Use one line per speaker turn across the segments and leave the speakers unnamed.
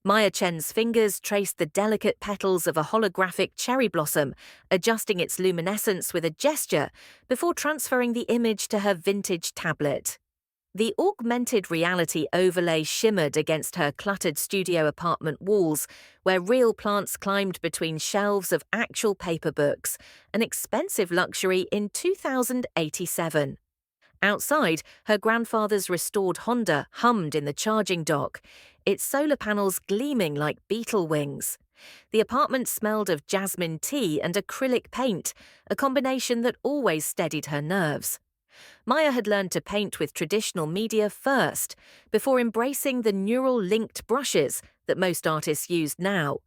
Maya Chen's fingers traced the delicate petals of a holographic cherry blossom, adjusting its luminescence with a gesture before transferring the image to her vintage tablet. The augmented reality overlay shimmered against her cluttered studio apartment walls, where real plants climbed between shelves of actual paper books, an expensive luxury in 2087. Outside, her grandfather's restored Honda hummed in the charging dock, its solar panels gleaming like beetle wings. The apartment smelled of jasmine tea and acrylic paint, a combination that always steadied her nerves. Maya had learned to paint with traditional media first, before embracing the neural-linked brushes that most artists use now.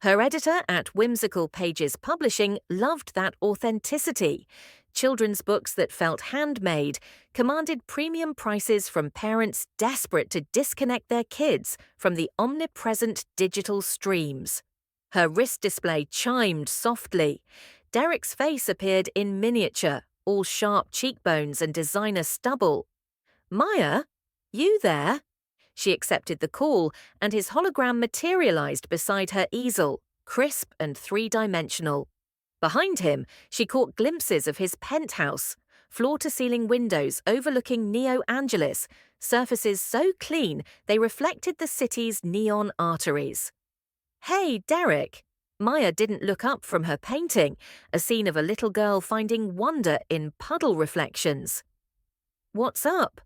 Her editor at Whimsical Pages Publishing loved that authenticity. Children's books that felt handmade commanded premium prices from parents desperate to disconnect their kids from the omnipresent digital streams. Her wrist display chimed softly. Derek's face appeared in miniature, all sharp cheekbones and designer stubble. "Maya? You there?" She accepted the call, and his hologram materialized beside her easel, crisp and three-dimensional. Behind him, she caught glimpses of his penthouse, floor-to-ceiling windows overlooking Neo Angeles, surfaces so clean they reflected the city's neon arteries. "Hey, Derek." Maya didn't look up from her painting, a scene of a little girl finding wonder in puddle reflections. "What's up?"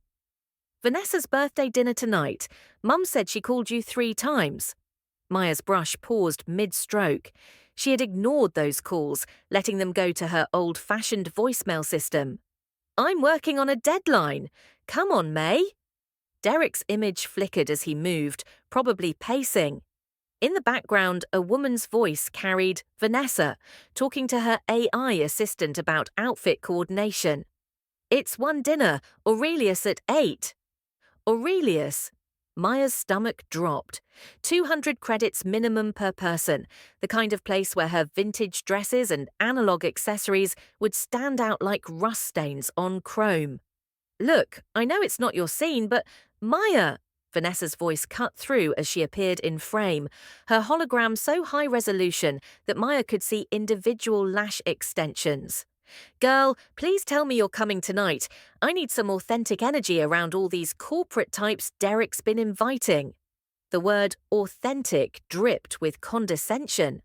"Vanessa's birthday dinner tonight. Mum said she called you 3 times. Maya's brush paused mid-stroke. She had ignored those calls, letting them go to her old-fashioned voicemail system. "I'm working on a deadline. Come on, May." Derek's image flickered as he moved, probably pacing. In the background, a woman's voice carried Vanessa, talking to her AI assistant about outfit coordination. "It's one dinner, Aurelius at 8. "Aurelius?" Maya's stomach dropped. 200 credits minimum per person, the kind of place where her vintage dresses and analog accessories would stand out like rust stains on chrome. "Look, I know it's not your scene, but Maya!" Vanessa's voice cut through as she appeared in frame, her hologram so high resolution that Maya could see individual lash extensions. "Girl, please tell me you're coming tonight. I need some authentic energy around all these corporate types Derek's been inviting." The word authentic dripped with condescension.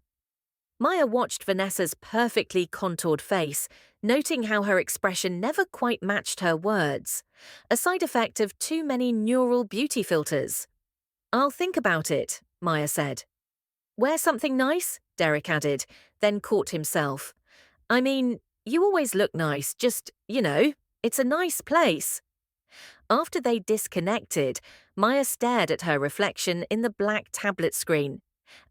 Maya watched Vanessa's perfectly contoured face, noting how her expression never quite matched her words, a side effect of too many neural beauty filters. "I'll think about it," Maya said. "Wear something nice," Derek added, then caught himself. "I mean, you always look nice, just, it's a nice place." After they disconnected, Maya stared at her reflection in the black tablet screen.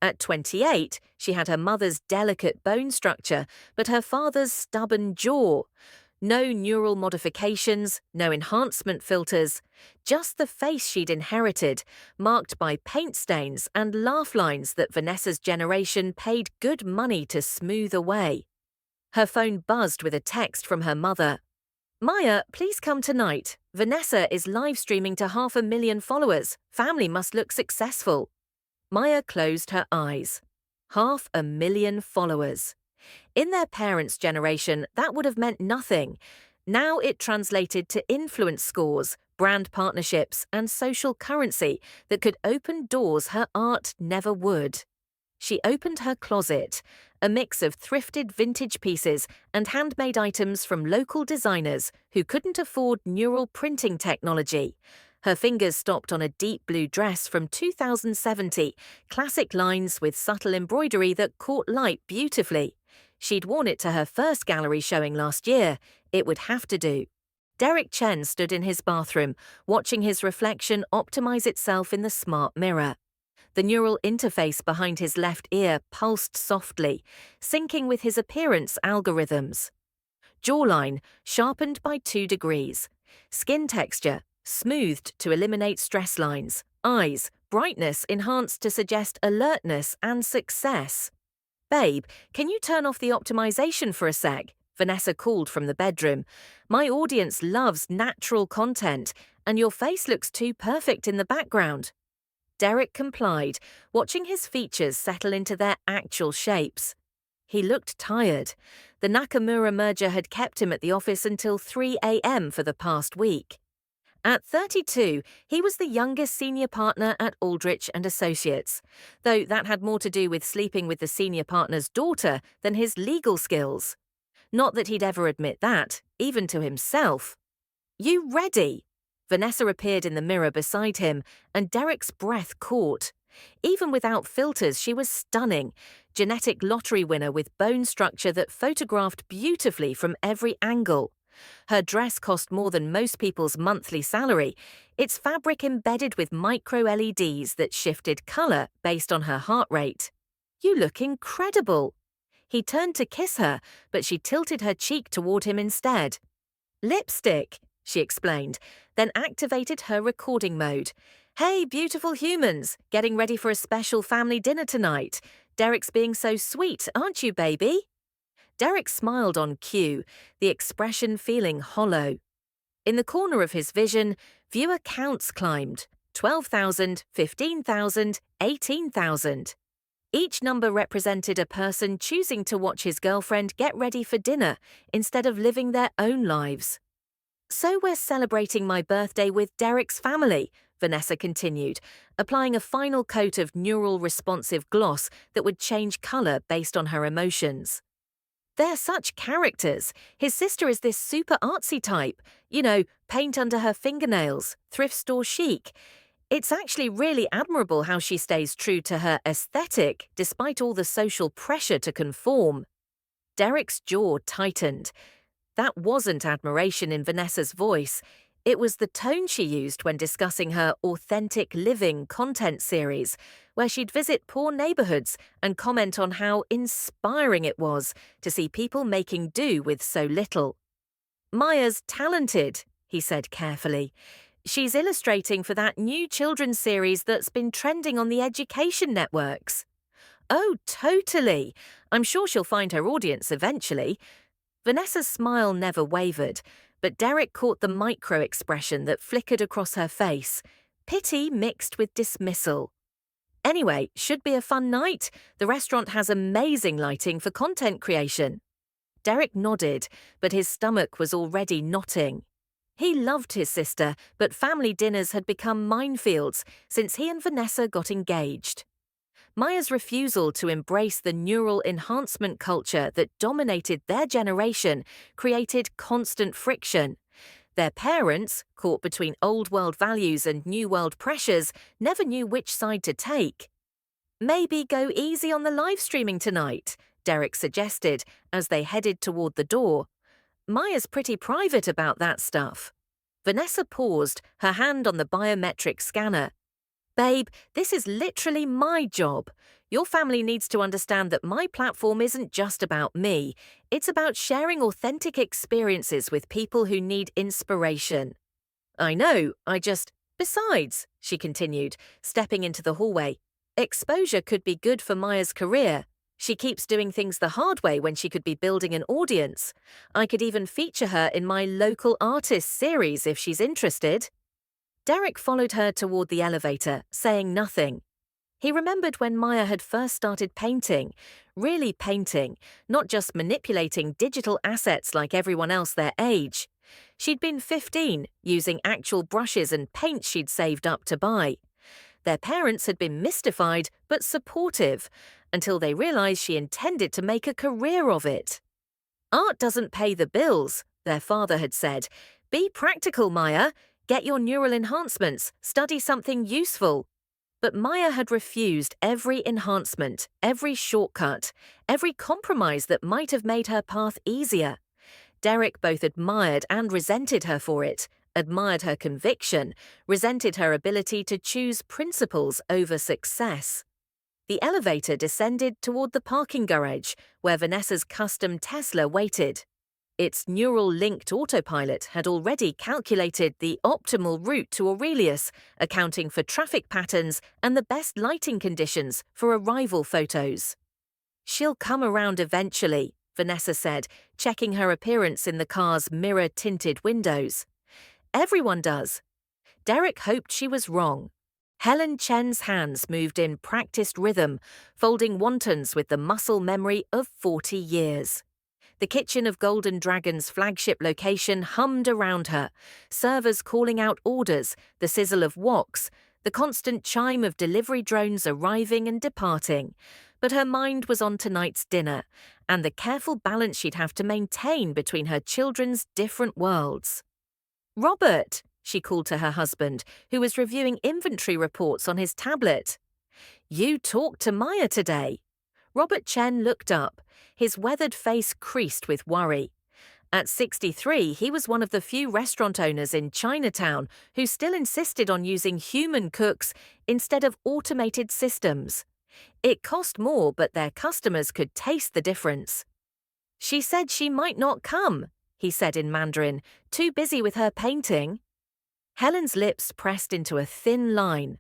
At 28, she had her mother's delicate bone structure, but her father's stubborn jaw. No neural modifications, no enhancement filters, just the face she'd inherited, marked by paint stains and laugh lines that Vanessa's generation paid good money to smooth away. Her phone buzzed with a text from her mother. "Maya, please come tonight. Vanessa is live streaming to 500,000 followers. Family must look successful." Maya closed her eyes. 500,000 followers. In their parents' generation, that would have meant nothing. Now it translated to influence scores, brand partnerships, and social currency that could open doors her art never would. She opened her closet, a mix of thrifted vintage pieces and handmade items from local designers who couldn't afford neural printing technology. Her fingers stopped on a deep blue dress from 2070, classic lines with subtle embroidery that caught light beautifully. She'd worn it to her first gallery showing last year. It would have to do. Derek Chen stood in his bathroom, watching his reflection optimize itself in the smart mirror. The neural interface behind his left ear pulsed softly, syncing with his appearance algorithms. Jawline sharpened by 2 degrees. Skin texture smoothed to eliminate stress lines. Eyes brightness enhanced to suggest alertness and success. "Babe, can you turn off the optimization for a sec?" Vanessa called from the bedroom. "My audience loves natural content, and your face looks too perfect in the background." Derek complied, watching his features settle into their actual shapes. He looked tired. The Nakamura merger had kept him at the office until 3 a.m. for the past week. At 32, he was the youngest senior partner at Aldrich and Associates, though that had more to do with sleeping with the senior partner's daughter than his legal skills. Not that he'd ever admit that, even to himself. "You ready?" Vanessa appeared in the mirror beside him, and Derek's breath caught. Even without filters, she was stunning. Genetic lottery winner with bone structure that photographed beautifully from every angle. Her dress cost more than most people's monthly salary, its fabric embedded with micro-LEDs that shifted color based on her heart rate. "You look incredible." He turned to kiss her, but she tilted her cheek toward him instead. "Lipstick," she explained, then activated her recording mode. "Hey, beautiful humans, getting ready for a special family dinner tonight. Derek's being so sweet, aren't you, baby?" Derek smiled on cue, the expression feeling hollow. In the corner of his vision, viewer counts climbed. 12,000, 15,000, 18,000. Each number represented a person choosing to watch his girlfriend get ready for dinner instead of living their own lives. "So we're celebrating my birthday with Derek's family," Vanessa continued, applying a final coat of neural responsive gloss that would change color based on her emotions. "They're such characters. His sister is this super artsy type, paint under her fingernails, thrift store chic. It's actually really admirable how she stays true to her aesthetic despite all the social pressure to conform." Derek's jaw tightened. That wasn't admiration in Vanessa's voice. It was the tone she used when discussing her authentic living content series, where she'd visit poor neighborhoods and comment on how inspiring it was to see people making do with so little. "Maya's talented," he said carefully. "She's illustrating for that new children's series that's been trending on the education networks." "Oh, totally. I'm sure she'll find her audience eventually." Vanessa's smile never wavered, but Derek caught the micro-expression that flickered across her face, pity mixed with dismissal. "Anyway, should be a fun night. The restaurant has amazing lighting for content creation." Derek nodded, but his stomach was already knotting. He loved his sister, but family dinners had become minefields since he and Vanessa got engaged. Maya's refusal to embrace the neural enhancement culture that dominated their generation created constant friction. Their parents, caught between old world values and new world pressures, never knew which side to take. "Maybe go easy on the live streaming tonight," Derek suggested as they headed toward the door. "Maya's pretty private about that stuff." Vanessa paused, her hand on the biometric scanner. "Babe, this is literally my job. Your family needs to understand that my platform isn't just about me. It's about sharing authentic experiences with people who need inspiration." "I know, Besides," she continued, stepping into the hallway, "exposure could be good for Maya's career. She keeps doing things the hard way when she could be building an audience. I could even feature her in my local artist series if she's interested." Derek followed her toward the elevator, saying nothing. He remembered when Maya had first started painting, really painting, not just manipulating digital assets like everyone else their age. She'd been 15, using actual brushes and paint she'd saved up to buy. Their parents had been mystified but supportive, until they realized she intended to make a career of it. "Art doesn't pay the bills," their father had said. "Be practical, Maya. Get your neural enhancements, study something useful." But Maya had refused every enhancement, every shortcut, every compromise that might have made her path easier. Derek both admired and resented her for it, admired her conviction, resented her ability to choose principles over success. The elevator descended toward the parking garage, where Vanessa's custom Tesla waited. Its neural-linked autopilot had already calculated the optimal route to Aurelius, accounting for traffic patterns and the best lighting conditions for arrival photos. "She'll come around eventually," Vanessa said, checking her appearance in the car's mirror-tinted windows. "Everyone does." Derek hoped she was wrong. Helen Chen's hands moved in practiced rhythm, folding wontons with the muscle memory of 40 years. The kitchen of Golden Dragon's flagship location hummed around her, servers calling out orders, the sizzle of woks, the constant chime of delivery drones arriving and departing. But her mind was on tonight's dinner, and the careful balance she'd have to maintain between her children's different worlds. "Robert," she called to her husband, who was reviewing inventory reports on his tablet. "You talked to Maya today." Robert Chen looked up, his weathered face creased with worry. At 63, he was one of the few restaurant owners in Chinatown who still insisted on using human cooks instead of automated systems. It cost more, but their customers could taste the difference. "She said she might not come," he said in Mandarin, too busy with her painting. Helen's lips pressed into a thin line.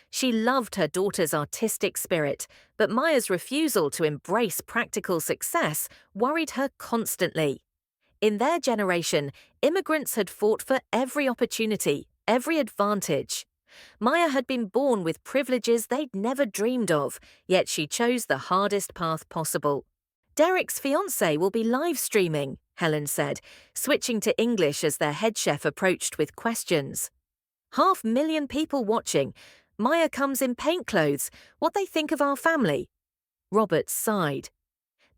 She loved her daughter's artistic spirit, but Maya's refusal to embrace practical success worried her constantly. In their generation, immigrants had fought for every opportunity, every advantage. Maya had been born with privileges they'd never dreamed of, yet she chose the hardest path possible. "Derek's fiancé will be live streaming," Helen said, switching to English as their head chef approached with questions. "500,000 people watching. Maya comes in paint clothes. What they think of our family?" Robert sighed.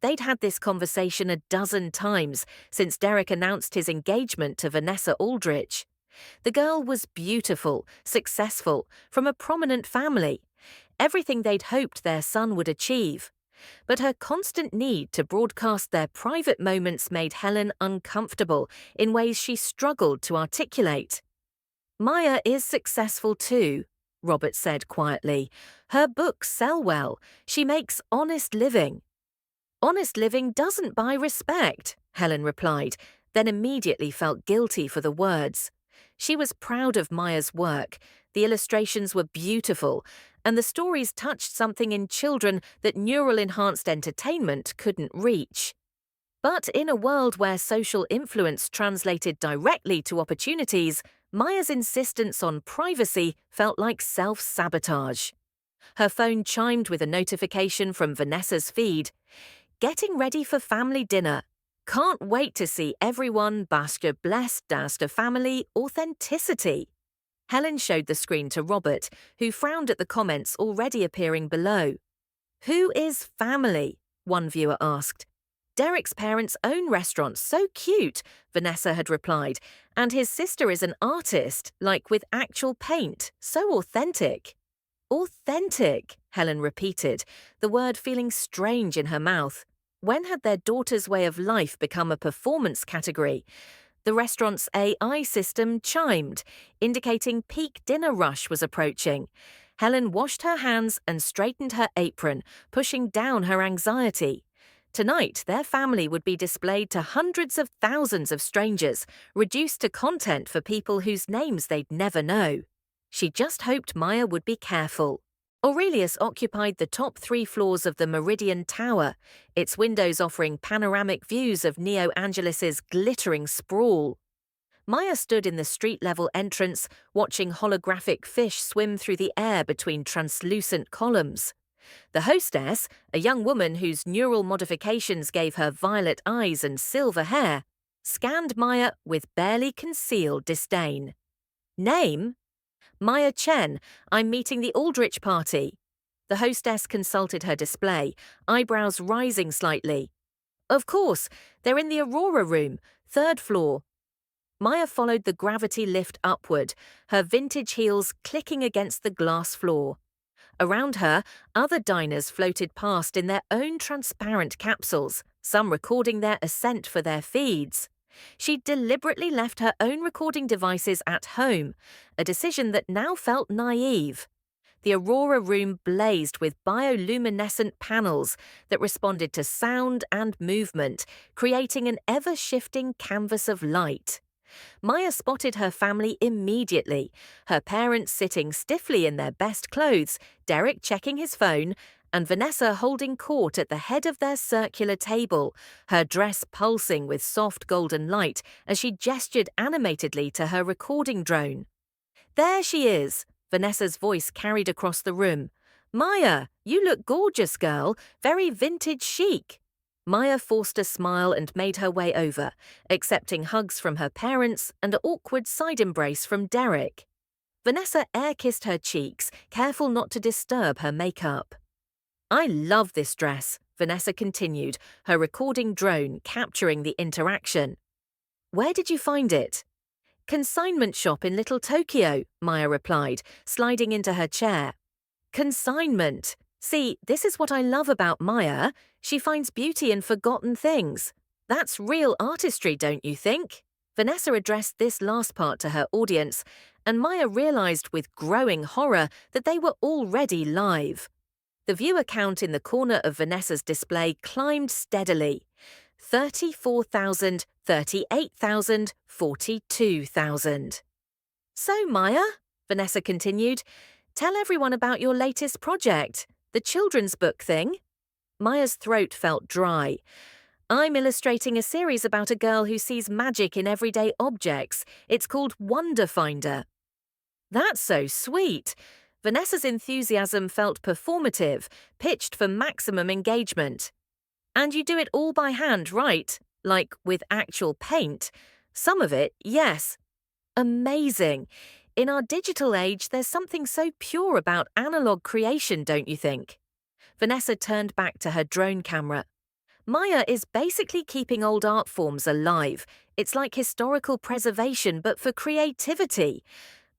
They'd had this conversation a dozen times since Derek announced his engagement to Vanessa Aldrich. The girl was beautiful, successful, from a prominent family, everything they'd hoped their son would achieve. But her constant need to broadcast their private moments made Helen uncomfortable in ways she struggled to articulate. "Maya is successful too," Robert said quietly. "Her books sell well. She makes honest living." "Honest living doesn't buy respect," Helen replied, then immediately felt guilty for the words. She was proud of Maya's work. The illustrations were beautiful, and the stories touched something in children that neural-enhanced entertainment couldn't reach. But in a world where social influence translated directly to opportunities, Maya's insistence on privacy felt like self-sabotage. Her phone chimed with a notification from Vanessa's feed. "Getting ready for family dinner. Can't wait to see everyone basque blessed daste family authenticity." Helen showed the screen to Robert, who frowned at the comments already appearing below. "Who is family?" one viewer asked. "Derek's parents own restaurants, so cute," Vanessa had replied, "and his sister is an artist, like with actual paint, so authentic." "Authentic," Helen repeated, the word feeling strange in her mouth. When had their daughter's way of life become a performance category? The restaurant's AI system chimed, indicating peak dinner rush was approaching. Helen washed her hands and straightened her apron, pushing down her anxiety. Tonight, their family would be displayed to hundreds of thousands of strangers, reduced to content for people whose names they'd never know. She just hoped Maya would be careful. Aurelius occupied the top 3 floors of the Meridian Tower, its windows offering panoramic views of Neo Angelis's glittering sprawl. Maya stood in the street-level entrance, watching holographic fish swim through the air between translucent columns. The hostess, a young woman whose neural modifications gave her violet eyes and silver hair, scanned Maya with barely concealed disdain. "Name?" "Maya Chen. I'm meeting the Aldrich party." The hostess consulted her display, eyebrows rising slightly. "Of course, they're in the Aurora room, 3rd floor." Maya followed the gravity lift upward, her vintage heels clicking against the glass floor. Around her, other diners floated past in their own transparent capsules, some recording their ascent for their feeds. She deliberately left her own recording devices at home, a decision that now felt naive. The Aurora room blazed with bioluminescent panels that responded to sound and movement, creating an ever-shifting canvas of light. Maya spotted her family immediately, her parents sitting stiffly in their best clothes, Derek checking his phone, and Vanessa holding court at the head of their circular table, her dress pulsing with soft golden light as she gestured animatedly to her recording drone. "There she is," Vanessa's voice carried across the room. "Maya, you look gorgeous, girl. Very vintage chic." Maya forced a smile and made her way over, accepting hugs from her parents and an awkward side embrace from Derek. Vanessa air-kissed her cheeks, careful not to disturb her makeup. "I love this dress," Vanessa continued, her recording drone capturing the interaction. "Where did you find it?" "Consignment shop in Little Tokyo," Maya replied, sliding into her chair. "Consignment. See, this is what I love about Maya. She finds beauty in forgotten things. That's real artistry, don't you think?" Vanessa addressed this last part to her audience, and Maya realized with growing horror that they were already live. The viewer count in the corner of Vanessa's display climbed steadily. 34,000, 38,000, 42,000. "So, Maya," Vanessa continued, "tell everyone about your latest project, the children's book thing." Maya's throat felt dry. "I'm illustrating a series about a girl who sees magic in everyday objects. It's called Wonder Finder." "That's so sweet." Vanessa's enthusiasm felt performative, pitched for maximum engagement. "And you do it all by hand, right? Like with actual paint?" "Some of it, yes." "Amazing. In our digital age, there's something so pure about analog creation, don't you think?" Vanessa turned back to her drone camera. "Maya is basically keeping old art forms alive. It's like historical preservation, but for creativity."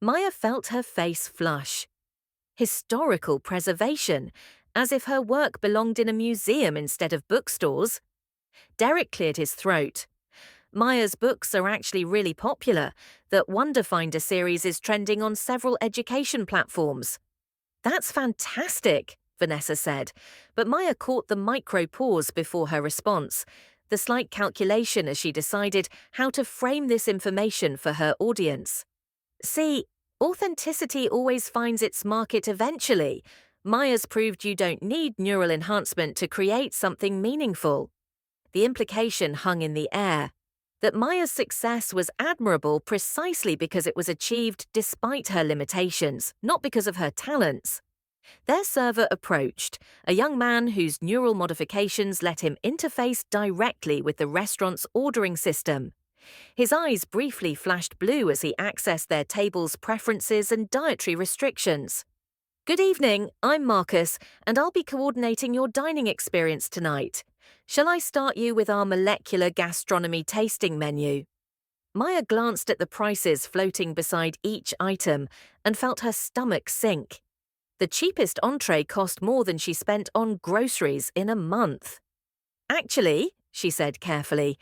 Maya felt her face flush. Historical preservation, as if her work belonged in a museum instead of bookstores. Derek cleared his throat. "Maya's books are actually really popular. The Wonder Finder series is trending on several education platforms." "That's fantastic," Vanessa said, but Maya caught the micro pause before her response, the slight calculation as she decided how to frame this information for her audience. "See, authenticity always finds its market eventually. Maya's proved you don't need neural enhancement to create something meaningful." The implication hung in the air, that Maya's success was admirable precisely because it was achieved despite her limitations, not because of her talents. Their server approached, a young man whose neural modifications let him interface directly with the restaurant's ordering system. His eyes briefly flashed blue as he accessed their table's preferences and dietary restrictions. "Good evening, I'm Marcus, and I'll be coordinating your dining experience tonight. Shall I start you with our molecular gastronomy tasting menu?" Maya glanced at the prices floating beside each item and felt her stomach sink. The cheapest entree cost more than she spent on groceries in a month. "Actually," she said carefully,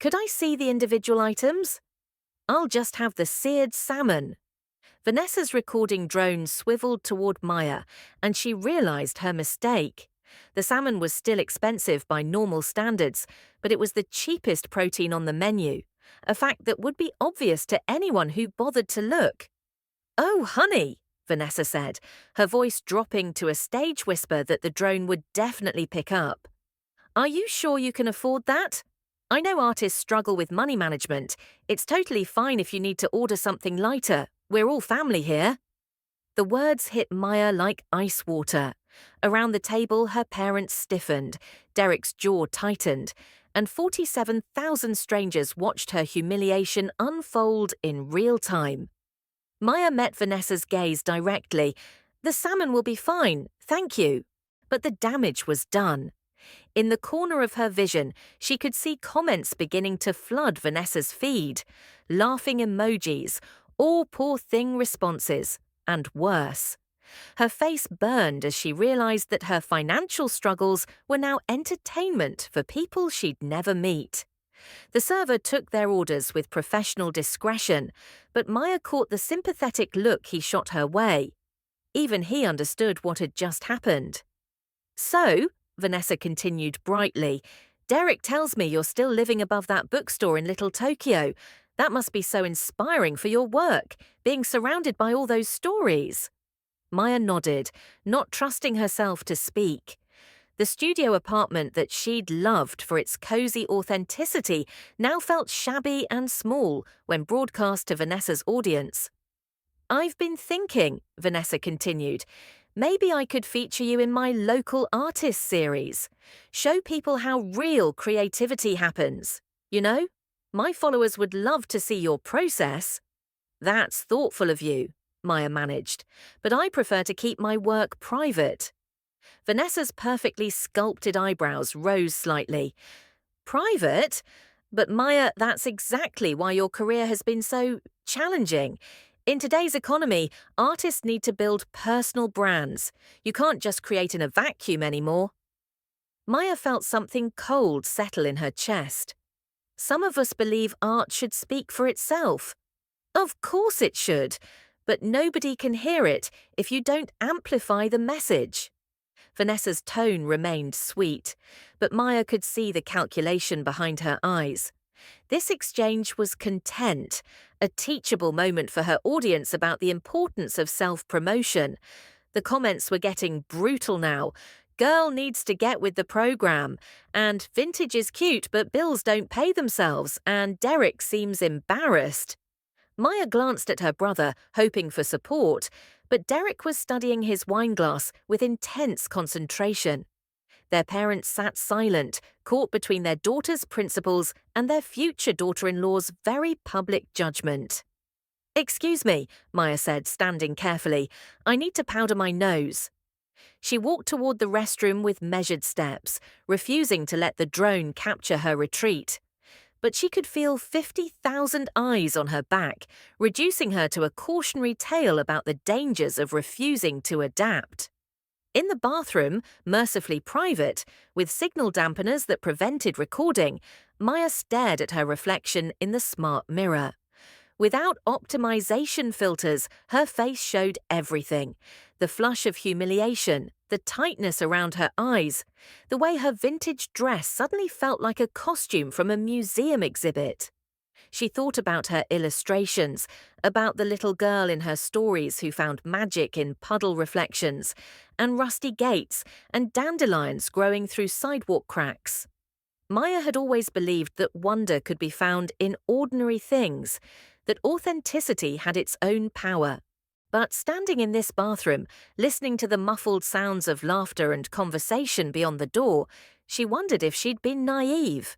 "could I see the individual items?" "I'll just have the seared salmon." Vanessa's recording drone swiveled toward Maya, and she realized her mistake. The salmon was still expensive by normal standards, but it was the cheapest protein on the menu, a fact that would be obvious to anyone who bothered to look. "Oh, honey," Vanessa said, her voice dropping to a stage whisper that the drone would definitely pick up. "Are you sure you can afford that? I know artists struggle with money management. It's totally fine if you need to order something lighter. We're all family here." The words hit Maya like ice water. Around the table, her parents stiffened, Derek's jaw tightened, and 47,000 strangers watched her humiliation unfold in real time. Maya met Vanessa's gaze directly. "The salmon will be fine, thank you." But the damage was done. In the corner of her vision, she could see comments beginning to flood Vanessa's feed. Laughing emojis, all poor thing responses, and worse. Her face burned as she realized that her financial struggles were now entertainment for people she'd never meet. The server took their orders with professional discretion, but Maya caught the sympathetic look he shot her way. Even he understood what had just happened. "So," Vanessa continued brightly, "Derek tells me you're still living above that bookstore in Little Tokyo. That must be so inspiring for your work, being surrounded by all those stories." Maya nodded, not trusting herself to speak. The studio apartment that she'd loved for its cozy authenticity now felt shabby and small when broadcast to Vanessa's audience. I've been thinking, Vanessa continued, maybe I could feature you in my local artist series. Show people how real creativity happens. You know, my followers would love to see your process. That's thoughtful of you, Maya managed, but I prefer to keep my work private. Vanessa's perfectly sculpted eyebrows rose slightly. Private? But Maya, that's exactly why your career has been so challenging. In today's economy, artists need to build personal brands. You can't just create in a vacuum anymore. Maya felt something cold settle in her chest. Some of us believe art should speak for itself. Of course it should, but nobody can hear it if you don't amplify the message. Vanessa's tone remained sweet, but Maya could see the calculation behind her eyes. This exchange was content, a teachable moment for her audience about the importance of self-promotion. The comments were getting brutal now. Girl needs to get with the program, and vintage is cute but bills don't pay themselves, and Derek seems embarrassed. Maya glanced at her brother, hoping for support, but Derek was studying his wineglass with intense concentration. Their parents sat silent, caught between their daughter's principles and their future daughter-in-law's very public judgment. "Excuse me," Maya said, standing carefully. "I need to powder my nose." She walked toward the restroom with measured steps, refusing to let the drone capture her retreat. But she could feel 50,000 eyes on her back, reducing her to a cautionary tale about the dangers of refusing to adapt. In the bathroom, mercifully private, with signal dampeners that prevented recording, Maya stared at her reflection in the smart mirror. Without optimization filters, her face showed everything. The flush of humiliation, the tightness around her eyes, the way her vintage dress suddenly felt like a costume from a museum exhibit. She thought about her illustrations, about the little girl in her stories who found magic in puddle reflections, and rusty gates and dandelions growing through sidewalk cracks. Maya had always believed that wonder could be found in ordinary things, that authenticity had its own power. But standing in this bathroom, listening to the muffled sounds of laughter and conversation beyond the door, she wondered if she'd been naive.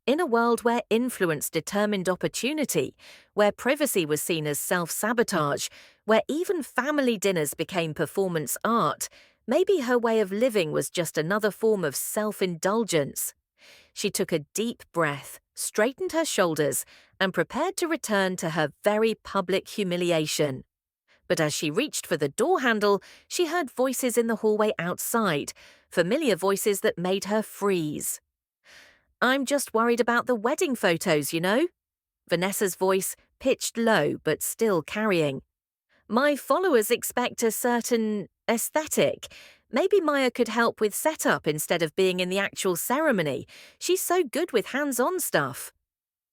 In a world where influence determined opportunity, where privacy was seen as self-sabotage, where even family dinners became performance art, maybe her way of living was just another form of self-indulgence. She took a deep breath, straightened her shoulders, and prepared to return to her very public humiliation. But as she reached for the door handle, she heard voices in the hallway outside, familiar voices that made her freeze. "I'm just worried about the wedding photos, you know?" Vanessa's voice, pitched low but still carrying. "My followers expect a certain aesthetic. Maybe Maya could help with setup instead of being in the actual ceremony. She's so good with hands-on stuff."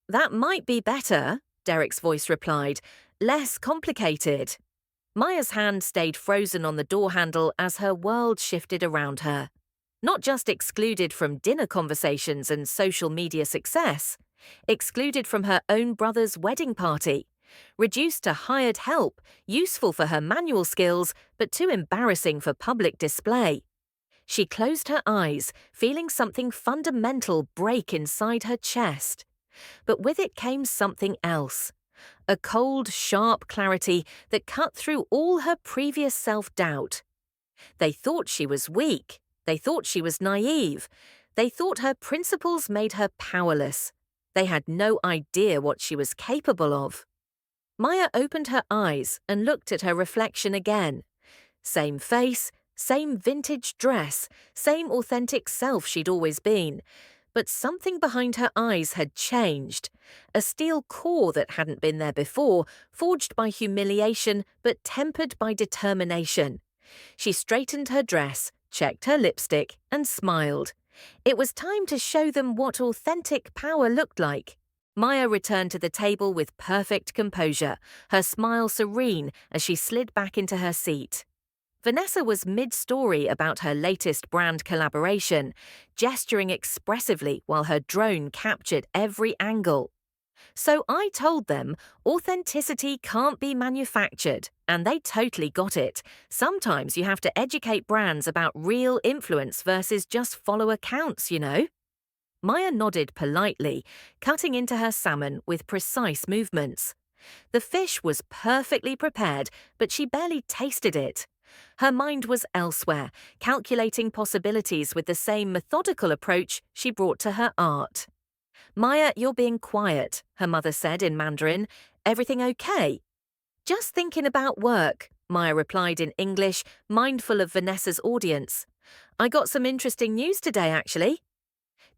"That might be better," Derek's voice replied. "Less complicated." Maya's hand stayed frozen on the door handle as her world shifted around her. Not just excluded from dinner conversations and social media success, excluded from her own brother's wedding party, reduced to hired help, useful for her manual skills, but too embarrassing for public display. She closed her eyes, feeling something fundamental break inside her chest. But with it came something else. A cold, sharp clarity that cut through all her previous self-doubt. They thought she was weak. They thought she was naive. They thought her principles made her powerless. They had no idea what she was capable of. Maya opened her eyes and looked at her reflection again. Same face, same vintage dress, same authentic self she'd always been. But something behind her eyes had changed. A steel core that hadn't been there before, forged by humiliation but tempered by determination. She straightened her dress, checked her lipstick, and smiled. It was time to show them what authentic power looked like. Maya returned to the table with perfect composure, her smile serene as she slid back into her seat. Vanessa was mid-story about her latest brand collaboration, gesturing expressively while her drone captured every angle. So I told them authenticity can't be manufactured, and they totally got it. Sometimes you have to educate brands about real influence versus just follow accounts, you know? Maya nodded politely, cutting into her salmon with precise movements. The fish was perfectly prepared, but she barely tasted it. Her mind was elsewhere, calculating possibilities with the same methodical approach she brought to her art. Maya, you're being quiet, her mother said in Mandarin. Everything okay? Just thinking about work, Maya replied in English, mindful of Vanessa's audience. I got some interesting news today, actually.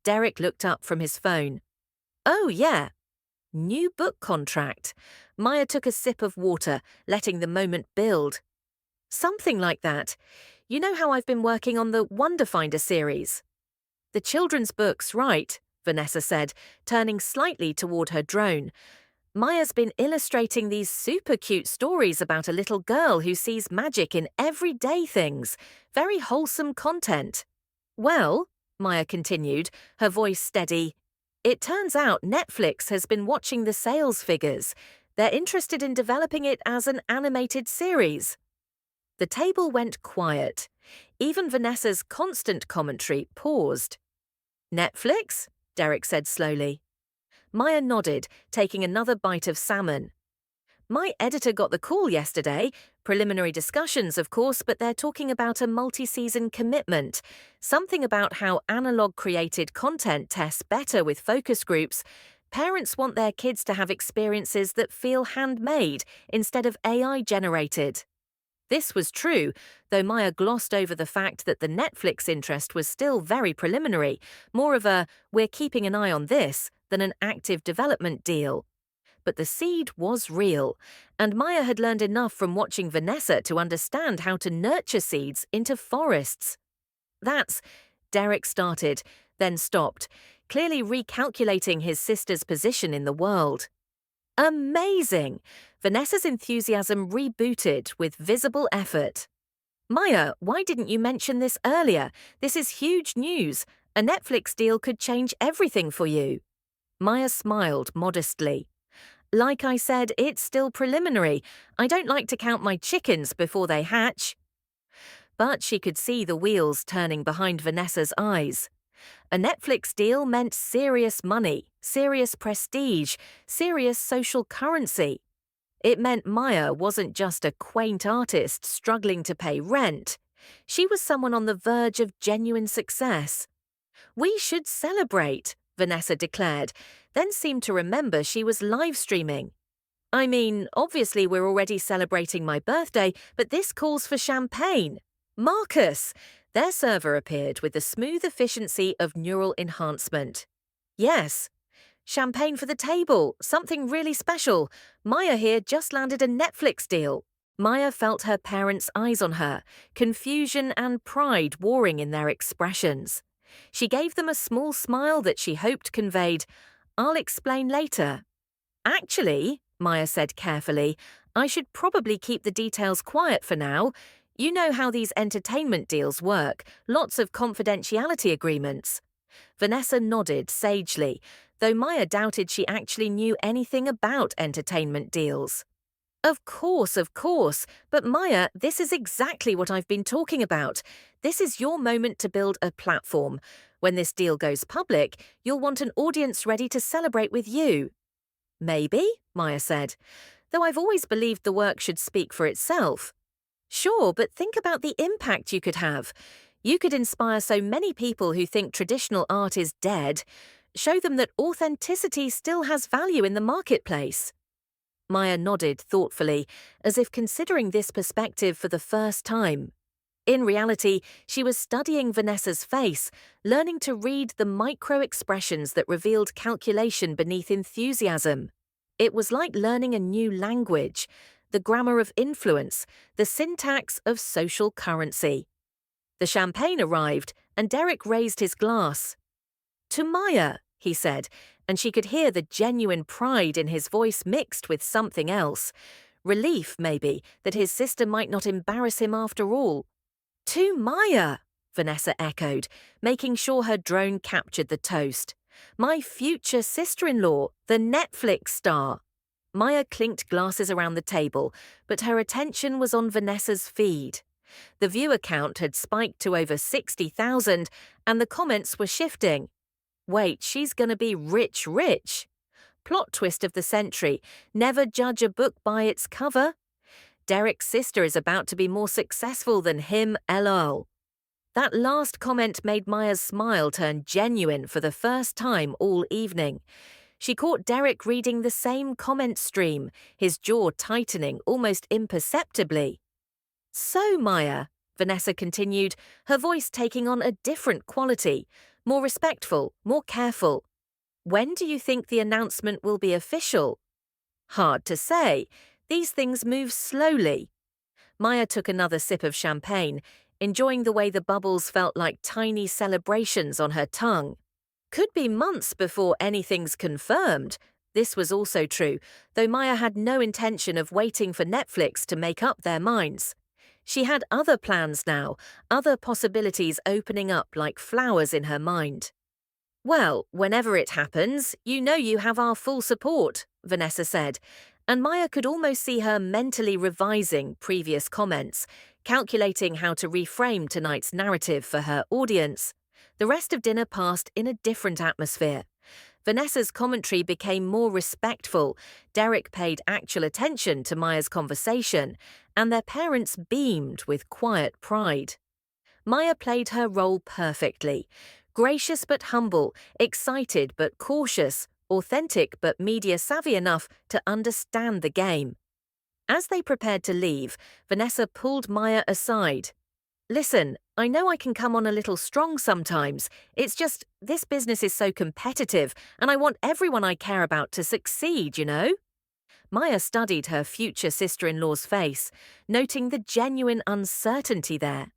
Derek looked up from his phone. Oh, yeah. New book contract. Maya took a sip of water, letting the moment build. Something like that. You know how I've been working on the Wonder Finder series? The children's books, right? Vanessa said, turning slightly toward her drone. Maya's been illustrating these super cute stories about a little girl who sees magic in everyday things. Very wholesome content. Well, Maya continued, her voice steady, it turns out Netflix has been watching the sales figures. They're interested in developing it as an animated series. The table went quiet. Even Vanessa's constant commentary paused. Netflix? Derek said slowly. Maya nodded, taking another bite of salmon. My editor got the call yesterday. Preliminary discussions, of course, but they're talking about a multi-season commitment. Something about how analog-created content tests better with focus groups. Parents want their kids to have experiences that feel handmade instead of AI-generated. This was true, though Maya glossed over the fact that the Netflix interest was still very preliminary, more of a "we're keeping an eye on this" than an active development deal. But the seed was real, and Maya had learned enough from watching Vanessa to understand how to nurture seeds into forests. Derek started, then stopped, clearly recalculating his sister's position in the world. Amazing! Vanessa's enthusiasm rebooted with visible effort. Maya, why didn't you mention this earlier? This is huge news. A Netflix deal could change everything for you. Maya smiled modestly. Like I said, it's still preliminary. I don't like to count my chickens before they hatch. But she could see the wheels turning behind Vanessa's eyes. A Netflix deal meant serious money, serious prestige, serious social currency. It meant Maya wasn't just a quaint artist struggling to pay rent. She was someone on the verge of genuine success. We should celebrate, Vanessa declared, then seemed to remember she was live streaming. I mean, obviously we're already celebrating my birthday, but this calls for champagne. Marcus! Their server appeared with the smooth efficiency of neural enhancement. Yes. Champagne for the table, something really special. Maya here just landed a Netflix deal. Maya felt her parents' eyes on her, confusion and pride warring in their expressions. She gave them a small smile that she hoped conveyed, "I'll explain later." Actually, Maya said carefully, I should probably keep the details quiet for now. You know how these entertainment deals work, lots of confidentiality agreements. Vanessa nodded sagely, though Maya doubted she actually knew anything about entertainment deals. Of course, but Maya, this is exactly what I've been talking about. This is your moment to build a platform. When this deal goes public, you'll want an audience ready to celebrate with you. Maybe, Maya said, though I've always believed the work should speak for itself. Sure, but think about the impact you could have. You could inspire so many people who think traditional art is dead, show them that authenticity still has value in the marketplace. Maya nodded thoughtfully, as if considering this perspective for the first time. In reality, she was studying Vanessa's face, learning to read the micro-expressions that revealed calculation beneath enthusiasm. It was like learning a new language, the grammar of influence, the syntax of social currency. The champagne arrived, and Derek raised his glass. To Maya, he said, and she could hear the genuine pride in his voice mixed with something else. Relief, maybe, that his sister might not embarrass him after all. To Maya, Vanessa echoed, making sure her drone captured the toast. My future sister-in-law, the Netflix star. Maya clinked glasses around the table, but her attention was on Vanessa's feed. The viewer count had spiked to over 60,000, and the comments were shifting. Wait, she's gonna be rich, rich. Plot twist of the century, never judge a book by its cover. Derek's sister is about to be more successful than him, lol. That last comment made Maya's smile turn genuine for the first time all evening. She caught Derek reading the same comment stream, his jaw tightening almost imperceptibly. So, Maya, Vanessa continued, her voice taking on a different quality, more respectful, more careful. When do you think the announcement will be official? Hard to say. These things move slowly. Maya took another sip of champagne, enjoying the way the bubbles felt like tiny celebrations on her tongue. Could be months before anything's confirmed. This was also true, though Maya had no intention of waiting for Netflix to make up their minds. She had other plans now, other possibilities opening up like flowers in her mind. Well, whenever it happens, you know you have our full support, Vanessa said, and Maya could almost see her mentally revising previous comments, calculating how to reframe tonight's narrative for her audience. The rest of dinner passed in a different atmosphere. Vanessa's commentary became more respectful, Derek paid actual attention to Maya's conversation, and their parents beamed with quiet pride. Maya played her role perfectly. Gracious but humble, excited but cautious, authentic but media-savvy enough to understand the game. As they prepared to leave, Vanessa pulled Maya aside. Listen, I know I can come on a little strong sometimes. It's just, this business is so competitive, and I want everyone I care about to succeed, you know? Maya studied her future sister-in-law's face, noting the genuine uncertainty there.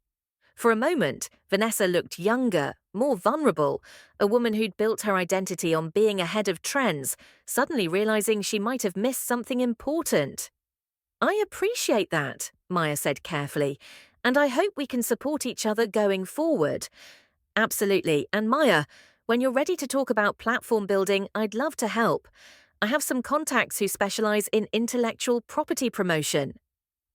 For a moment, Vanessa looked younger, more vulnerable, a woman who'd built her identity on being ahead of trends, suddenly realizing she might have missed something important. I appreciate that, Maya said carefully, and I hope we can support each other going forward. Absolutely, and Maya, when you're ready to talk about platform building, I'd love to help. I have some contacts who specialize in intellectual property promotion.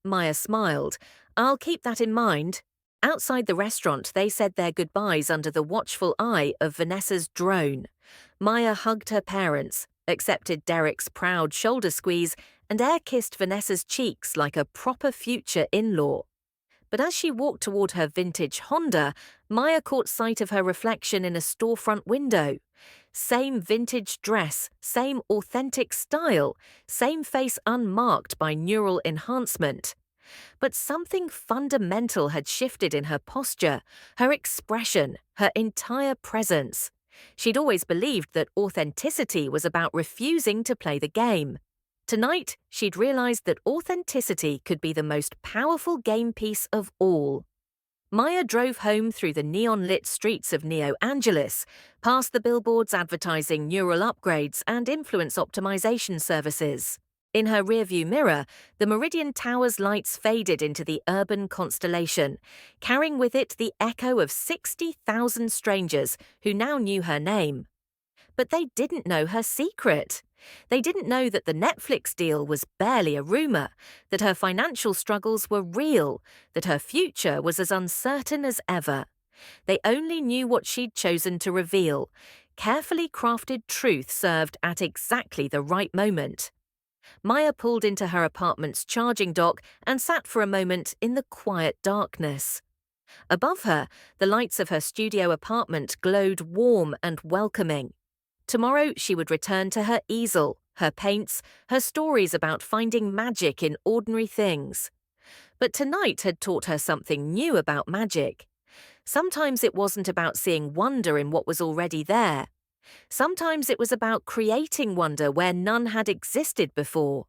Maya smiled. I'll keep that in mind. Outside the restaurant, they said their goodbyes under the watchful eye of Vanessa's drone. Maya hugged her parents, accepted Derek's proud shoulder squeeze, and air-kissed Vanessa's cheeks like a proper future in-law. But as she walked toward her vintage Honda, Maya caught sight of her reflection in a storefront window. Same vintage dress, same authentic style, same face unmarked by neural enhancement. But something fundamental had shifted in her posture, her expression, her entire presence. She'd always believed that authenticity was about refusing to play the game. Tonight, she'd realized that authenticity could be the most powerful game piece of all. Maya drove home through the neon-lit streets of Neo Angeles, past the billboards advertising neural upgrades and influence optimization services. In her rearview mirror, the Meridian Tower's lights faded into the urban constellation, carrying with it the echo of 60,000 strangers who now knew her name. But they didn't know her secret. They didn't know that the Netflix deal was barely a rumor, that her financial struggles were real, that her future was as uncertain as ever. They only knew what she'd chosen to reveal, carefully crafted truth served at exactly the right moment. Maya pulled into her apartment's charging dock and sat for a moment in the quiet darkness. Above her, the lights of her studio apartment glowed warm and welcoming. Tomorrow she would return to her easel, her paints, her stories about finding magic in ordinary things. But tonight had taught her something new about magic. Sometimes it wasn't about seeing wonder in what was already there. Sometimes it was about creating wonder where none had existed before.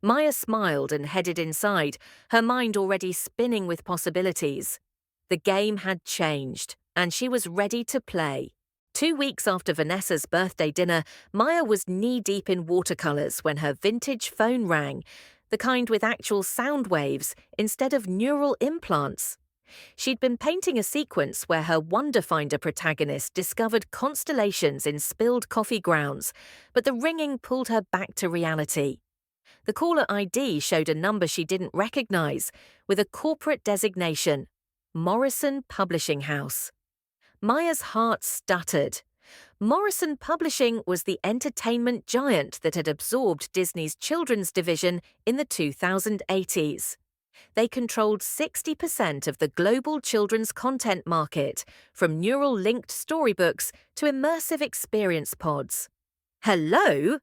Maya smiled and headed inside, her mind already spinning with possibilities. The game had changed, and she was ready to play. 2 weeks after Vanessa's birthday dinner, Maya was knee-deep in watercolors when her vintage phone rang, the kind with actual sound waves instead of neural implants. She'd been painting a sequence where her Wonder Finder protagonist discovered constellations in spilled coffee grounds, but the ringing pulled her back to reality. The caller ID showed a number she didn't recognize, with a corporate designation, Morrison Publishing House. Maya's heart stuttered. Morrison Publishing was the entertainment giant that had absorbed Disney's children's division in the 2080s. They controlled 60% of the global children's content market, from neural-linked storybooks to immersive experience pods. Hello?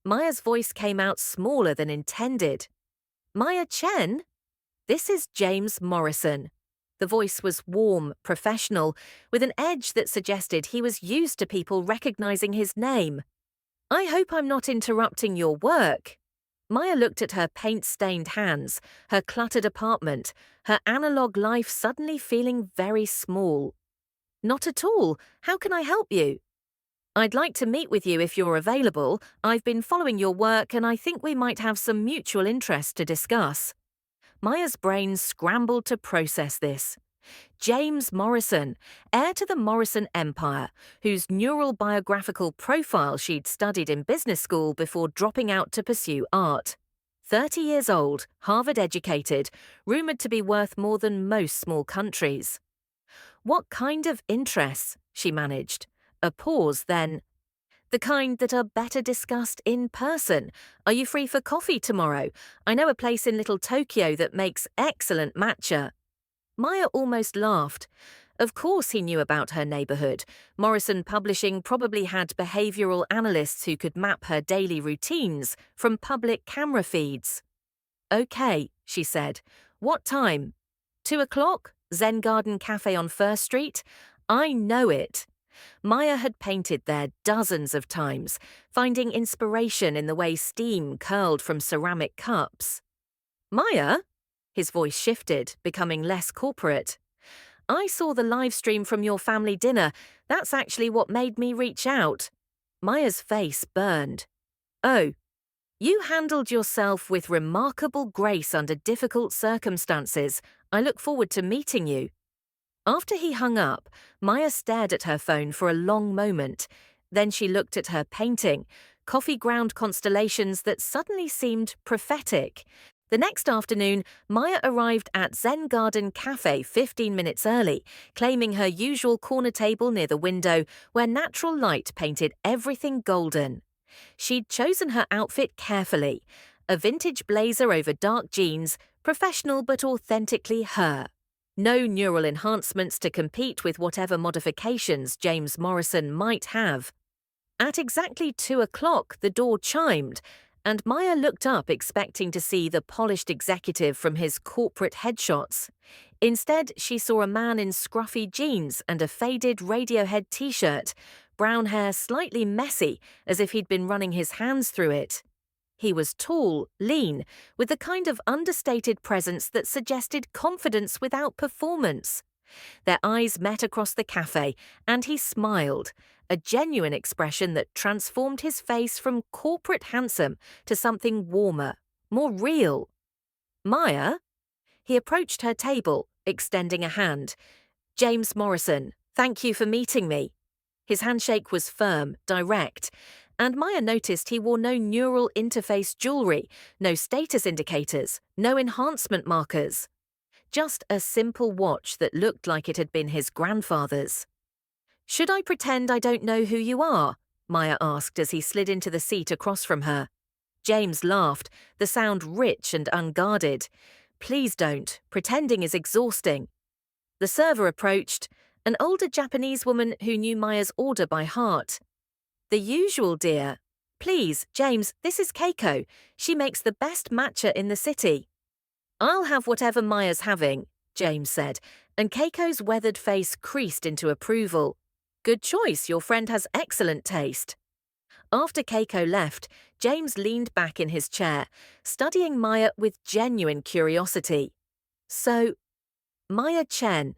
Maya's voice came out smaller than intended. Maya Chen? This is James Morrison. The voice was warm, professional, with an edge that suggested he was used to people recognizing his name. I hope I'm not interrupting your work. Maya looked at her paint-stained hands, her cluttered apartment, her analog life suddenly feeling very small. Not at all. How can I help you? I'd like to meet with you if you're available. I've been following your work and I think we might have some mutual interest to discuss. Maya's brain scrambled to process this. James Morrison, heir to the Morrison Empire, whose neural biographical profile she'd studied in business school before dropping out to pursue art. 30 years old, Harvard-educated, rumoured to be worth more than most small countries. What kind of interests? She managed. A pause, then. The kind that are better discussed in person. Are you free for coffee tomorrow? I know a place in Little Tokyo that makes excellent matcha. Maya almost laughed. Of course he knew about her neighbourhood. Morrison Publishing probably had behavioural analysts who could map her daily routines from public camera feeds. Okay, she said. What time? 2 o'clock? Zen Garden Cafe on First Street? I know it. Maya had painted there dozens of times, finding inspiration in the way steam curled from ceramic cups. Maya? His voice shifted, becoming less corporate. I saw the live stream from your family dinner. That's actually what made me reach out. Maya's face burned. Oh, you handled yourself with remarkable grace under difficult circumstances. I look forward to meeting you. After he hung up, Maya stared at her phone for a long moment. Then she looked at her painting, coffee-ground constellations that suddenly seemed prophetic. The next afternoon, Maya arrived at Zen Garden Cafe 15 minutes early, claiming her usual corner table near the window where natural light painted everything golden. She'd chosen her outfit carefully, a vintage blazer over dark jeans, professional but authentically her. No neural enhancements to compete with whatever modifications James Morrison might have. At exactly 2 o'clock, the door chimed, and Maya looked up expecting to see the polished executive from his corporate headshots. Instead, she saw a man in scruffy jeans and a faded Radiohead t-shirt, brown hair slightly messy, as if he'd been running his hands through it. He was tall, lean, with the kind of understated presence that suggested confidence without performance. Their eyes met across the cafe, and he smiled, a genuine expression that transformed his face from corporate handsome to something warmer, more real. Maya? He approached her table, extending a hand. James Morrison, thank you for meeting me. His handshake was firm, direct, and Maya noticed he wore no neural interface jewelry, no status indicators, no enhancement markers. Just a simple watch that looked like it had been his grandfather's. Should I pretend I don't know who you are? Maya asked as he slid into the seat across from her. James laughed, the sound rich and unguarded. Please don't. Pretending is exhausting. The server approached, an older Japanese woman who knew Maya's order by heart. The usual, dear. Please, James, this is Keiko. She makes the best matcha in the city. I'll have whatever Maya's having, James said, and Keiko's weathered face creased into approval. Good choice, your friend has excellent taste. After Keiko left, James leaned back in his chair, studying Maya with genuine curiosity. So, Maya Chen,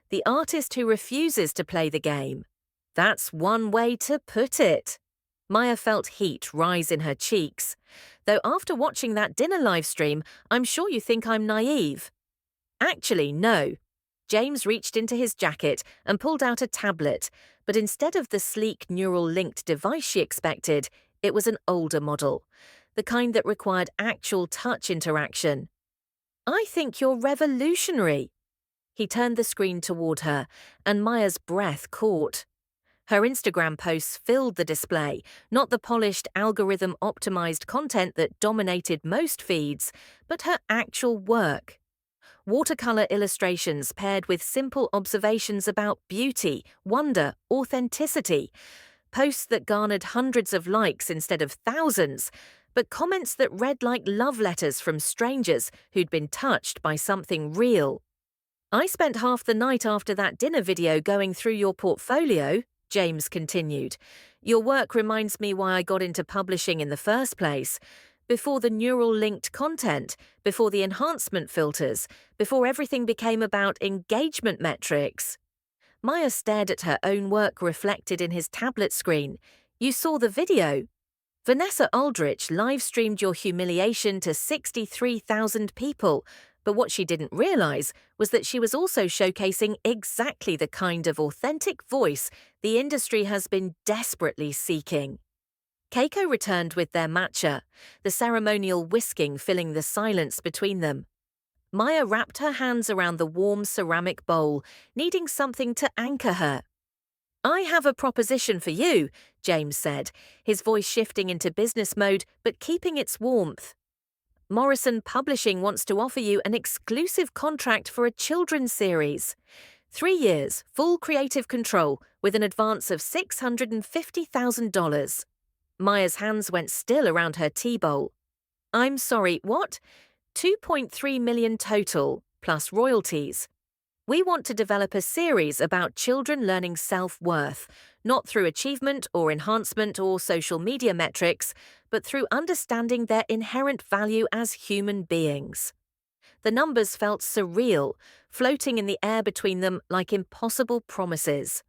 the artist who refuses to play the game. That's one way to put it. Maya felt heat rise in her cheeks. Though after watching that dinner live stream, I'm sure you think I'm naive. Actually, no. James reached into his jacket and pulled out a tablet, but instead of the sleek neural-linked device she expected, it was an older model, the kind that required actual touch interaction. "I think you're revolutionary." He turned the screen toward her, and Maya's breath caught. Her Instagram posts filled the display, not the polished algorithm-optimized content that dominated most feeds, but her actual work. Watercolor illustrations paired with simple observations about beauty, wonder, authenticity. Posts that garnered hundreds of likes instead of thousands, but comments that read like love letters from strangers who'd been touched by something real. "I spent half the night after that dinner video going through your portfolio," James continued. "Your work reminds me why I got into publishing in the first place. Before the neural-linked content, before the enhancement filters, before everything became about engagement metrics." Maya stared at her own work reflected in his tablet screen. "You saw the video. Vanessa Aldrich live-streamed your humiliation to 63,000 people, but what she didn't realize was that she was also showcasing exactly the kind of authentic voice the industry has been desperately seeking." Keiko returned with their matcha, the ceremonial whisking filling the silence between them. Maya wrapped her hands around the warm ceramic bowl, needing something to anchor her. "I have a proposition for you," James said, his voice shifting into business mode but keeping its warmth. "Morrison Publishing wants to offer you an exclusive contract for a children's series. 3 years, full creative control, with an advance of $650,000. Maya's hands went still around her tea bowl. "I'm sorry, what?" $2.3 million total, plus royalties. "We want to develop a series about children learning self-worth, not through achievement or enhancement or social media metrics, but through understanding their inherent value as human beings." The numbers felt surreal, floating in the air between them like impossible promises.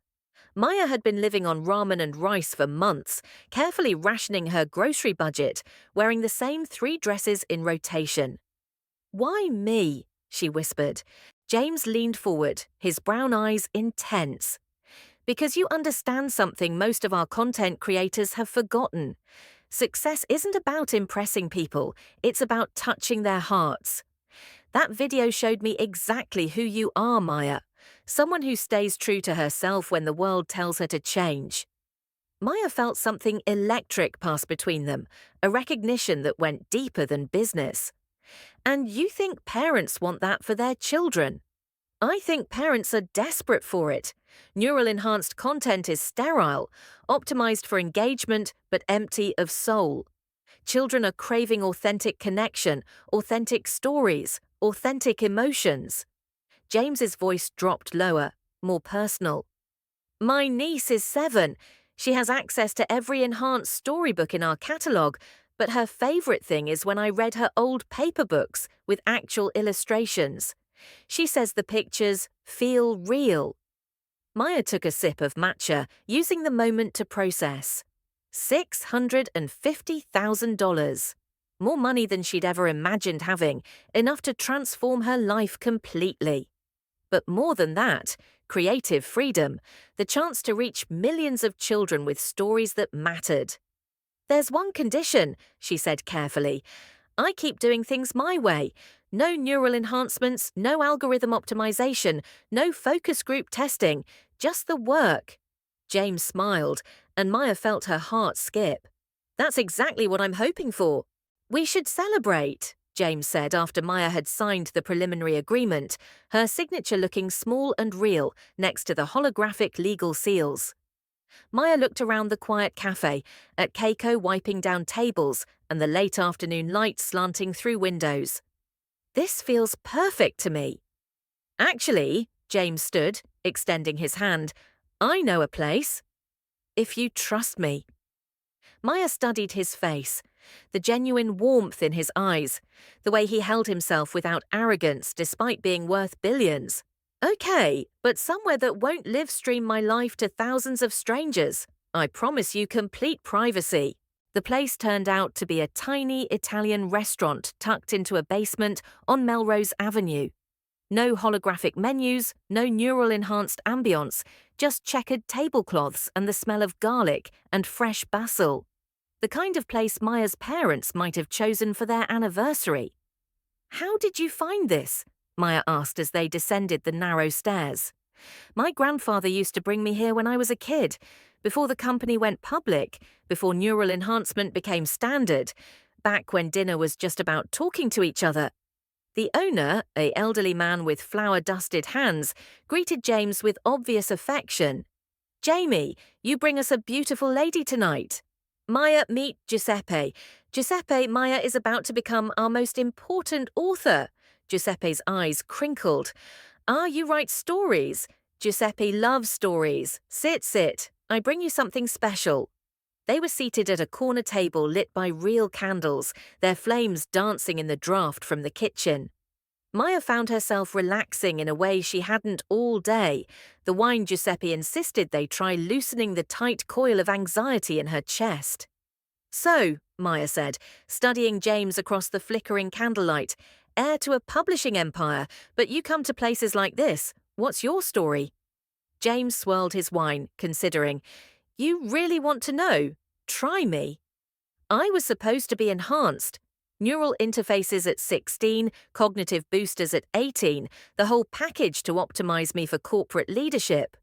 Maya had been living on ramen and rice for months, carefully rationing her grocery budget, wearing the same 3 dresses in rotation. "Why me?" she whispered. James leaned forward, his brown eyes intense. "Because you understand something most of our content creators have forgotten. Success isn't about impressing people, it's about touching their hearts. That video showed me exactly who you are, Maya. Someone who stays true to herself when the world tells her to change." Maya felt something electric pass between them, a recognition that went deeper than business. "And you think parents want that for their children?" "I think parents are desperate for it. Neural-enhanced content is sterile, optimized for engagement but empty of soul. Children are craving authentic connection, authentic stories, authentic emotions." James's voice dropped lower, more personal. "My niece is 7. She has access to every enhanced storybook in our catalogue, but her favorite thing is when I read her old paper books with actual illustrations. She says the pictures feel real." Maya took a sip of matcha, using the moment to process. $650,000. More money than she'd ever imagined having, enough to transform her life completely. But more than that, creative freedom, the chance to reach millions of children with stories that mattered. "There's one condition," she said carefully. "I keep doing things my way. No neural enhancements, no algorithm optimization, no focus group testing, just the work." James smiled, and Maya felt her heart skip. "That's exactly what I'm hoping for." "We should celebrate," James said after Maya had signed the preliminary agreement, her signature looking small and real next to the holographic legal seals. Maya looked around the quiet cafe, at Keiko wiping down tables and the late afternoon light slanting through windows. "This feels perfect to me." "Actually," James stood, extending his hand, "I know a place. If you trust me." Maya studied his face, the genuine warmth in his eyes, the way he held himself without arrogance despite being worth billions. "Okay, but somewhere that won't live stream my life to thousands of strangers. I promise you complete privacy." The place turned out to be a tiny Italian restaurant tucked into a basement on Melrose Avenue. No holographic menus, no neural-enhanced ambience, just checkered tablecloths and the smell of garlic and fresh basil. The kind of place Maya's parents might have chosen for their anniversary. "How did you find this?" Maya asked as they descended the narrow stairs. "My grandfather used to bring me here when I was a kid, before the company went public, before neural enhancement became standard, back when dinner was just about talking to each other." The owner, an elderly man with flour-dusted hands, greeted James with obvious affection. "Jamie, you bring us a beautiful lady tonight. Maya, meet Giuseppe. Giuseppe, Maya is about to become our most important author." Giuseppe's eyes crinkled. "Ah, you write stories. Giuseppe loves stories. Sit, sit. I bring you something special." They were seated at a corner table lit by real candles, their flames dancing in the draught from the kitchen. Maya found herself relaxing in a way she hadn't all day. The wine Giuseppe insisted they try loosening the tight coil of anxiety in her chest. "So," Maya said, studying James across the flickering candlelight, "heir to a publishing empire, but you come to places like this. What's your story?" James swirled his wine, considering. "You really want to know? Try me. I was supposed to be enhanced. Neural interfaces at 16, cognitive boosters at 18, the whole package to optimize me for corporate leadership."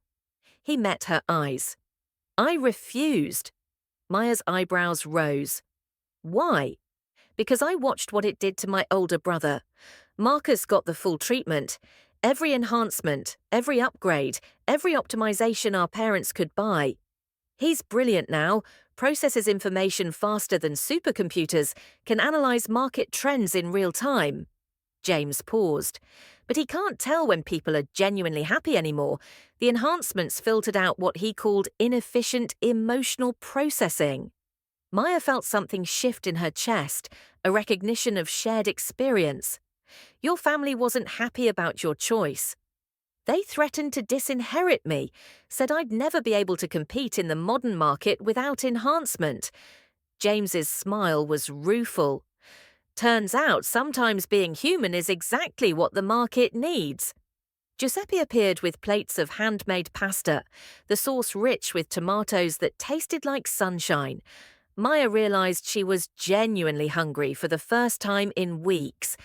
He met her eyes. "I refused." Maya's eyebrows rose. "Why?" "Because I watched what it did to my older brother. Marcus got the full treatment. Every enhancement, every upgrade, every optimization our parents could buy. He's brilliant now, processes information faster than supercomputers, can analyze market trends in real time." James paused. "But he can't tell when people are genuinely happy anymore. The enhancements filtered out what he called inefficient emotional processing." Maya felt something shift in her chest, a recognition of shared experience. "Your family wasn't happy about your choice. They threatened to disinherit me, said I'd never be able to compete in the modern market without enhancement." James's smile was rueful. "Turns out sometimes being human is exactly what the market needs." Giuseppe appeared with plates of handmade pasta, the sauce rich with tomatoes that tasted like sunshine. Maya realized she was genuinely hungry for the first time in weeks.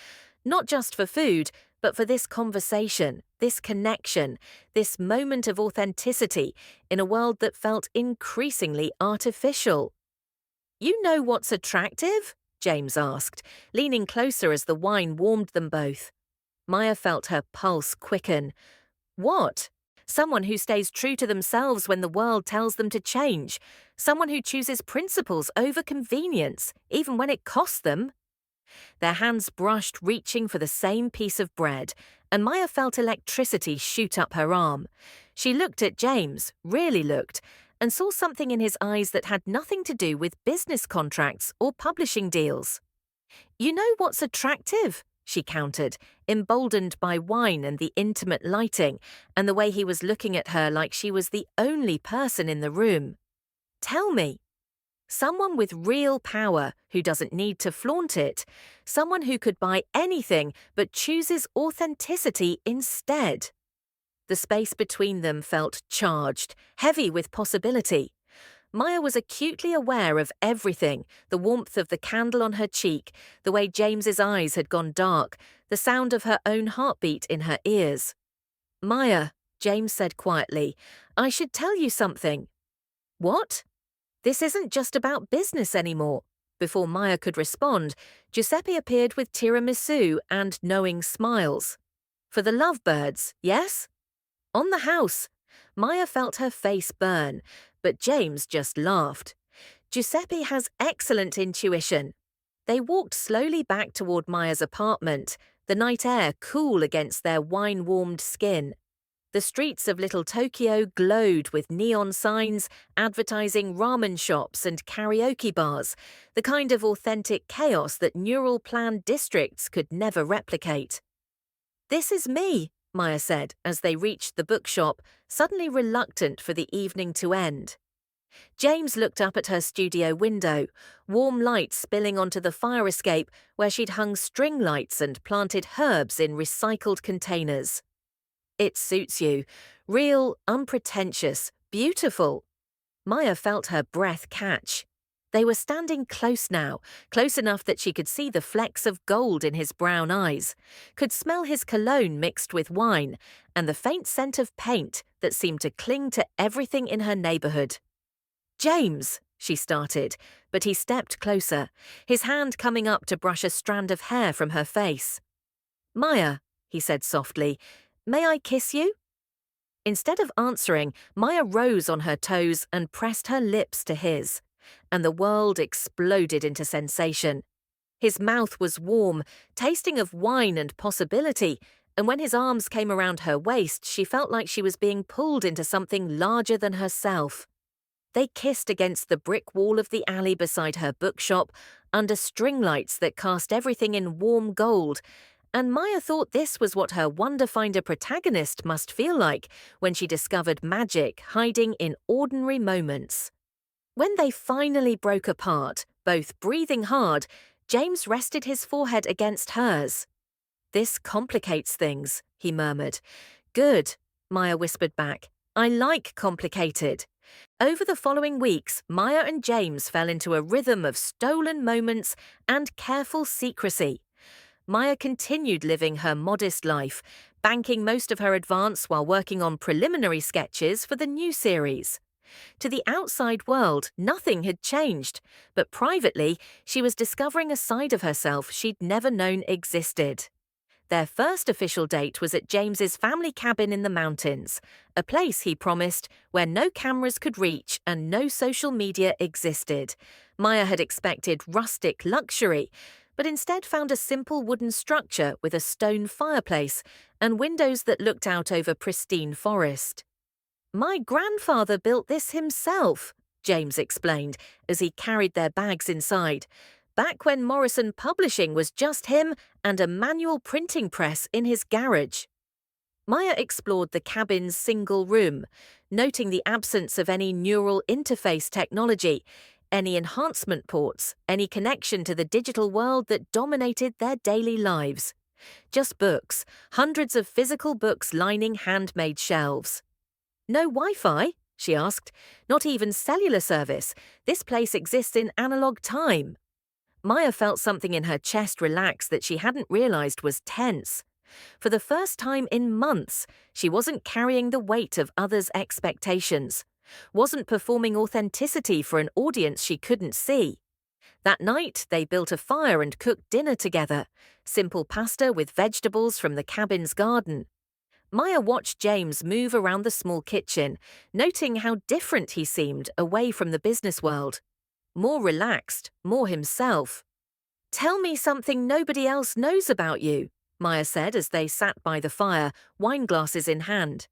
Not just for food, but for this conversation, this connection, this moment of authenticity in a world that felt increasingly artificial. "You know what's attractive?" James asked, leaning closer as the wine warmed them both. Maya felt her pulse quicken. "What?" "Someone who stays true to themselves when the world tells them to change. Someone who chooses principles over convenience, even when it costs them." Their hands brushed, reaching for the same piece of bread, and Maya felt electricity shoot up her arm. She looked at James, really looked, and saw something in his eyes that had nothing to do with business contracts or publishing deals. "You know what's attractive?" she countered, emboldened by wine and the intimate lighting, and the way he was looking at her like she was the only person in the room. "Tell me." "Someone with real power who doesn't need to flaunt it. Someone who could buy anything but chooses authenticity instead." The space between them felt charged, heavy with possibility. Maya was acutely aware of everything, the warmth of the candle on her cheek, the way James's eyes had gone dark, the sound of her own heartbeat in her ears. "Maya," James said quietly, "I should tell you something." "What?" "This isn't just about business anymore." Before Maya could respond, Giuseppe appeared with tiramisu and knowing smiles. "For the lovebirds, yes?" "On the house." Maya felt her face burn, but James just laughed. "Giuseppe has excellent intuition." They walked slowly back toward Maya's apartment, the night air cool against their wine-warmed skin. The streets of Little Tokyo glowed with neon signs advertising ramen shops and karaoke bars, the kind of authentic chaos that neural planned districts could never replicate. "This is me," Maya said as they reached the bookshop, suddenly reluctant for the evening to end. James looked up at her studio window, warm light spilling onto the fire escape where she'd hung string lights and planted herbs in recycled containers. It suits you. Real, unpretentious, beautiful. Maya felt her breath catch. They were standing close now, close enough that she could see the flecks of gold in his brown eyes, could smell his cologne mixed with wine, and the faint scent of paint that seemed to cling to everything in her neighborhood. "James," she started, but he stepped closer, his hand coming up to brush a strand of hair from her face. "Maya," he said softly, "may I kiss you?" Instead of answering, Maya rose on her toes and pressed her lips to his, and the world exploded into sensation. His mouth was warm, tasting of wine and possibility, and when his arms came around her waist, she felt like she was being pulled into something larger than herself. They kissed against the brick wall of the alley beside her bookshop, under string lights that cast everything in warm gold, and Maya thought this was what her Wonder Finder protagonist must feel like when she discovered magic hiding in ordinary moments. When they finally broke apart, both breathing hard, James rested his forehead against hers. "This complicates things," he murmured. "Good," Maya whispered back. "I like complicated." Over the following weeks, Maya and James fell into a rhythm of stolen moments and careful secrecy. Maya continued living her modest life, banking most of her advance while working on preliminary sketches for the new series. To the outside world, nothing had changed, but privately, she was discovering a side of herself she'd never known existed. Their first official date was at James's family cabin in the mountains, a place, he promised, where no cameras could reach and no social media existed. Maya had expected rustic luxury, but instead found a simple wooden structure with a stone fireplace and windows that looked out over pristine forest. "My grandfather built this himself," James explained as he carried their bags inside, "back when Morrison Publishing was just him and a manual printing press in his garage." Maya explored the cabin's single room, noting the absence of any neural interface technology, any enhancement ports, any connection to the digital world that dominated their daily lives. Just books, hundreds of physical books lining handmade shelves. "No Wi-Fi?" she asked. "Not even cellular service? This place exists in analog time." Maya felt something in her chest relax that she hadn't realized was tense. For the first time in months, she wasn't carrying the weight of others' expectations, wasn't performing authenticity for an audience she couldn't see. That night, they built a fire and cooked dinner together, simple pasta with vegetables from the cabin's garden. Maya watched James move around the small kitchen, noting how different he seemed away from the business world. More relaxed, more himself. "Tell me something nobody else knows about you," Maya said as they sat by the fire, wine glasses in hand.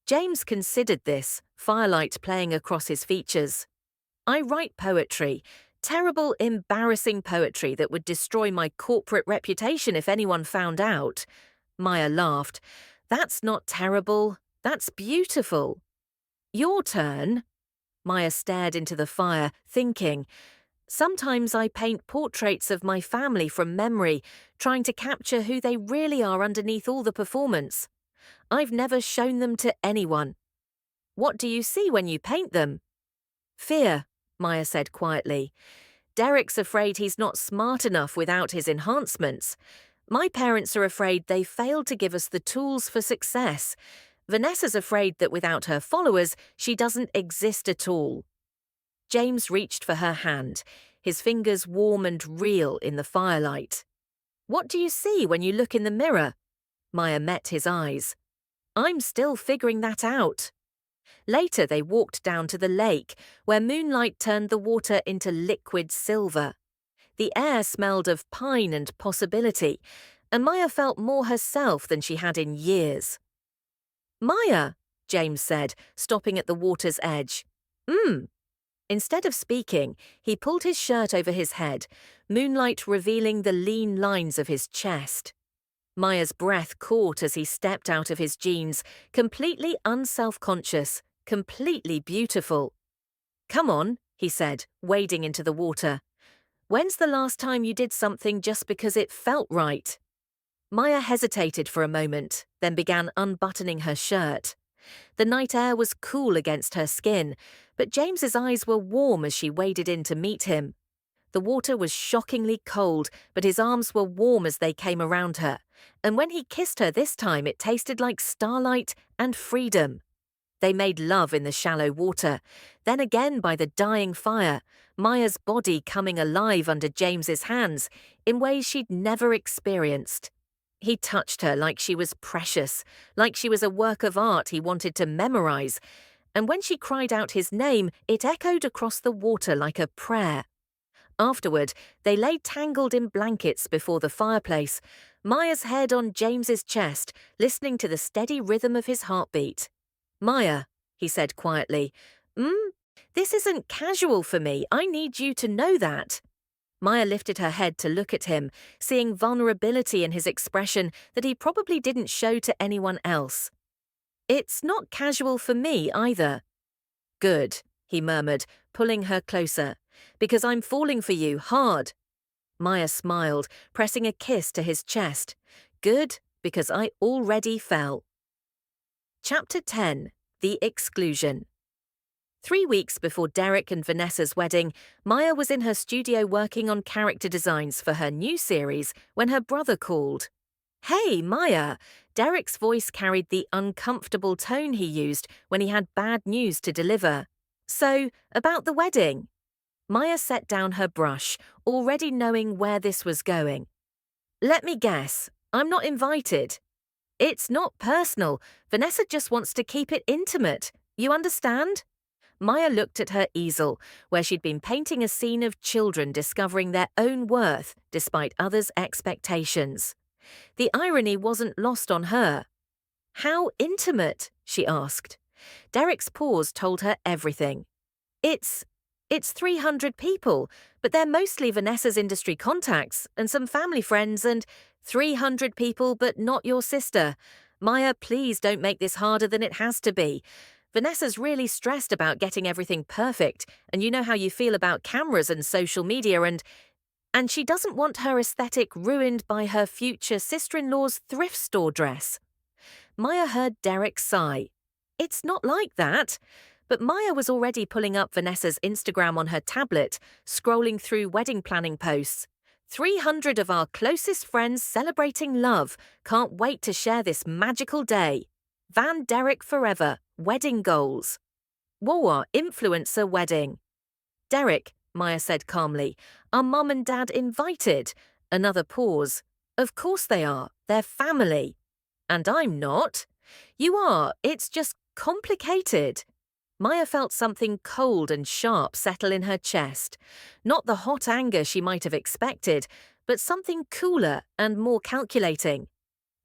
James considered this, firelight playing across his features. "I write poetry. Terrible, embarrassing poetry that would destroy my corporate reputation if anyone found out." Maya laughed. "That's not terrible. That's beautiful." "Your turn." Maya stared into the fire, thinking. "Sometimes I paint portraits of my family from memory, trying to capture who they really are underneath all the performance. I've never shown them to anyone." "What do you see when you paint them?" "Fear," Maya said quietly. "Derek's afraid he's not smart enough without his enhancements. My parents are afraid they failed to give us the tools for success. Vanessa's afraid that without her followers, she doesn't exist at all." James reached for her hand, his fingers warm and real in the firelight. "What do you see when you look in the mirror?" Maya met his eyes. "I'm still figuring that out." Later, they walked down to the lake, where moonlight turned the water into liquid silver. The air smelled of pine and possibility, and Maya felt more herself than she had in years. "Maya," James said, stopping at the water's edge. Instead of speaking, he pulled his shirt over his head, moonlight revealing the lean lines of his chest. Maya's breath caught as he stepped out of his jeans, completely unself-conscious, completely beautiful. Come on, he said, wading into the water. When's the last time you did something just because it felt right? Maya hesitated for a moment, then began unbuttoning her shirt. The night air was cool against her skin, but James's eyes were warm as she waded in to meet him. The water was shockingly cold, but his arms were warm as they came around her, and when he kissed her this time it tasted like starlight and freedom. They made love in the shallow water, then again by the dying fire, Maya's body coming alive under James's hands in ways she'd never experienced. He touched her like she was precious, like she was a work of art he wanted to memorize, and when she cried out his name, it echoed across the water like a prayer. Afterward, they lay tangled in blankets before the fireplace, Maya's head on James's chest, listening to the steady rhythm of his heartbeat. Maya, he said quietly, this isn't casual for me. I need you to know that. Maya lifted her head to look at him, seeing vulnerability in his expression that he probably didn't show to anyone else. It's not casual for me either. Good, he murmured, pulling her closer, because I'm falling for you hard. Maya smiled, pressing a kiss to his chest. Good, because I already fell. Chapter 10. The Exclusion. 3 weeks before Derek and Vanessa's wedding, Maya was in her studio working on character designs for her new series when her brother called. Hey, Maya! Derek's voice carried the uncomfortable tone he used when he had bad news to deliver. So, about the wedding? Maya set down her brush, already knowing where this was going. Let me guess, I'm not invited. It's not personal. Vanessa just wants to keep it intimate. You understand? Maya looked at her easel, where she'd been painting a scene of children discovering their own worth despite others' expectations. The irony wasn't lost on her. How intimate? She asked. Derek's pause told her everything. It's 300 people, but they're mostly Vanessa's industry contacts and some family friends, and 300 people but not your sister. Maya, please don't make this harder than it has to be. Vanessa's really stressed about getting everything perfect, and you know how you feel about cameras and social media, and she doesn't want her aesthetic ruined by her future sister-in-law's thrift store dress. Maya heard Derek sigh. It's not like that. But Maya was already pulling up Vanessa's Instagram on her tablet, scrolling through wedding planning posts. 300 of our closest friends celebrating love. Can't wait to share this magical day. Van Derek forever. Wedding goals. Whoa, influencer wedding. Derek, Maya said calmly, are Mum and Dad invited? Another pause. Of course they are. They're family. And I'm not. You are. It's just complicated. Maya felt something cold and sharp settle in her chest. Not the hot anger she might have expected, but something cooler and more calculating.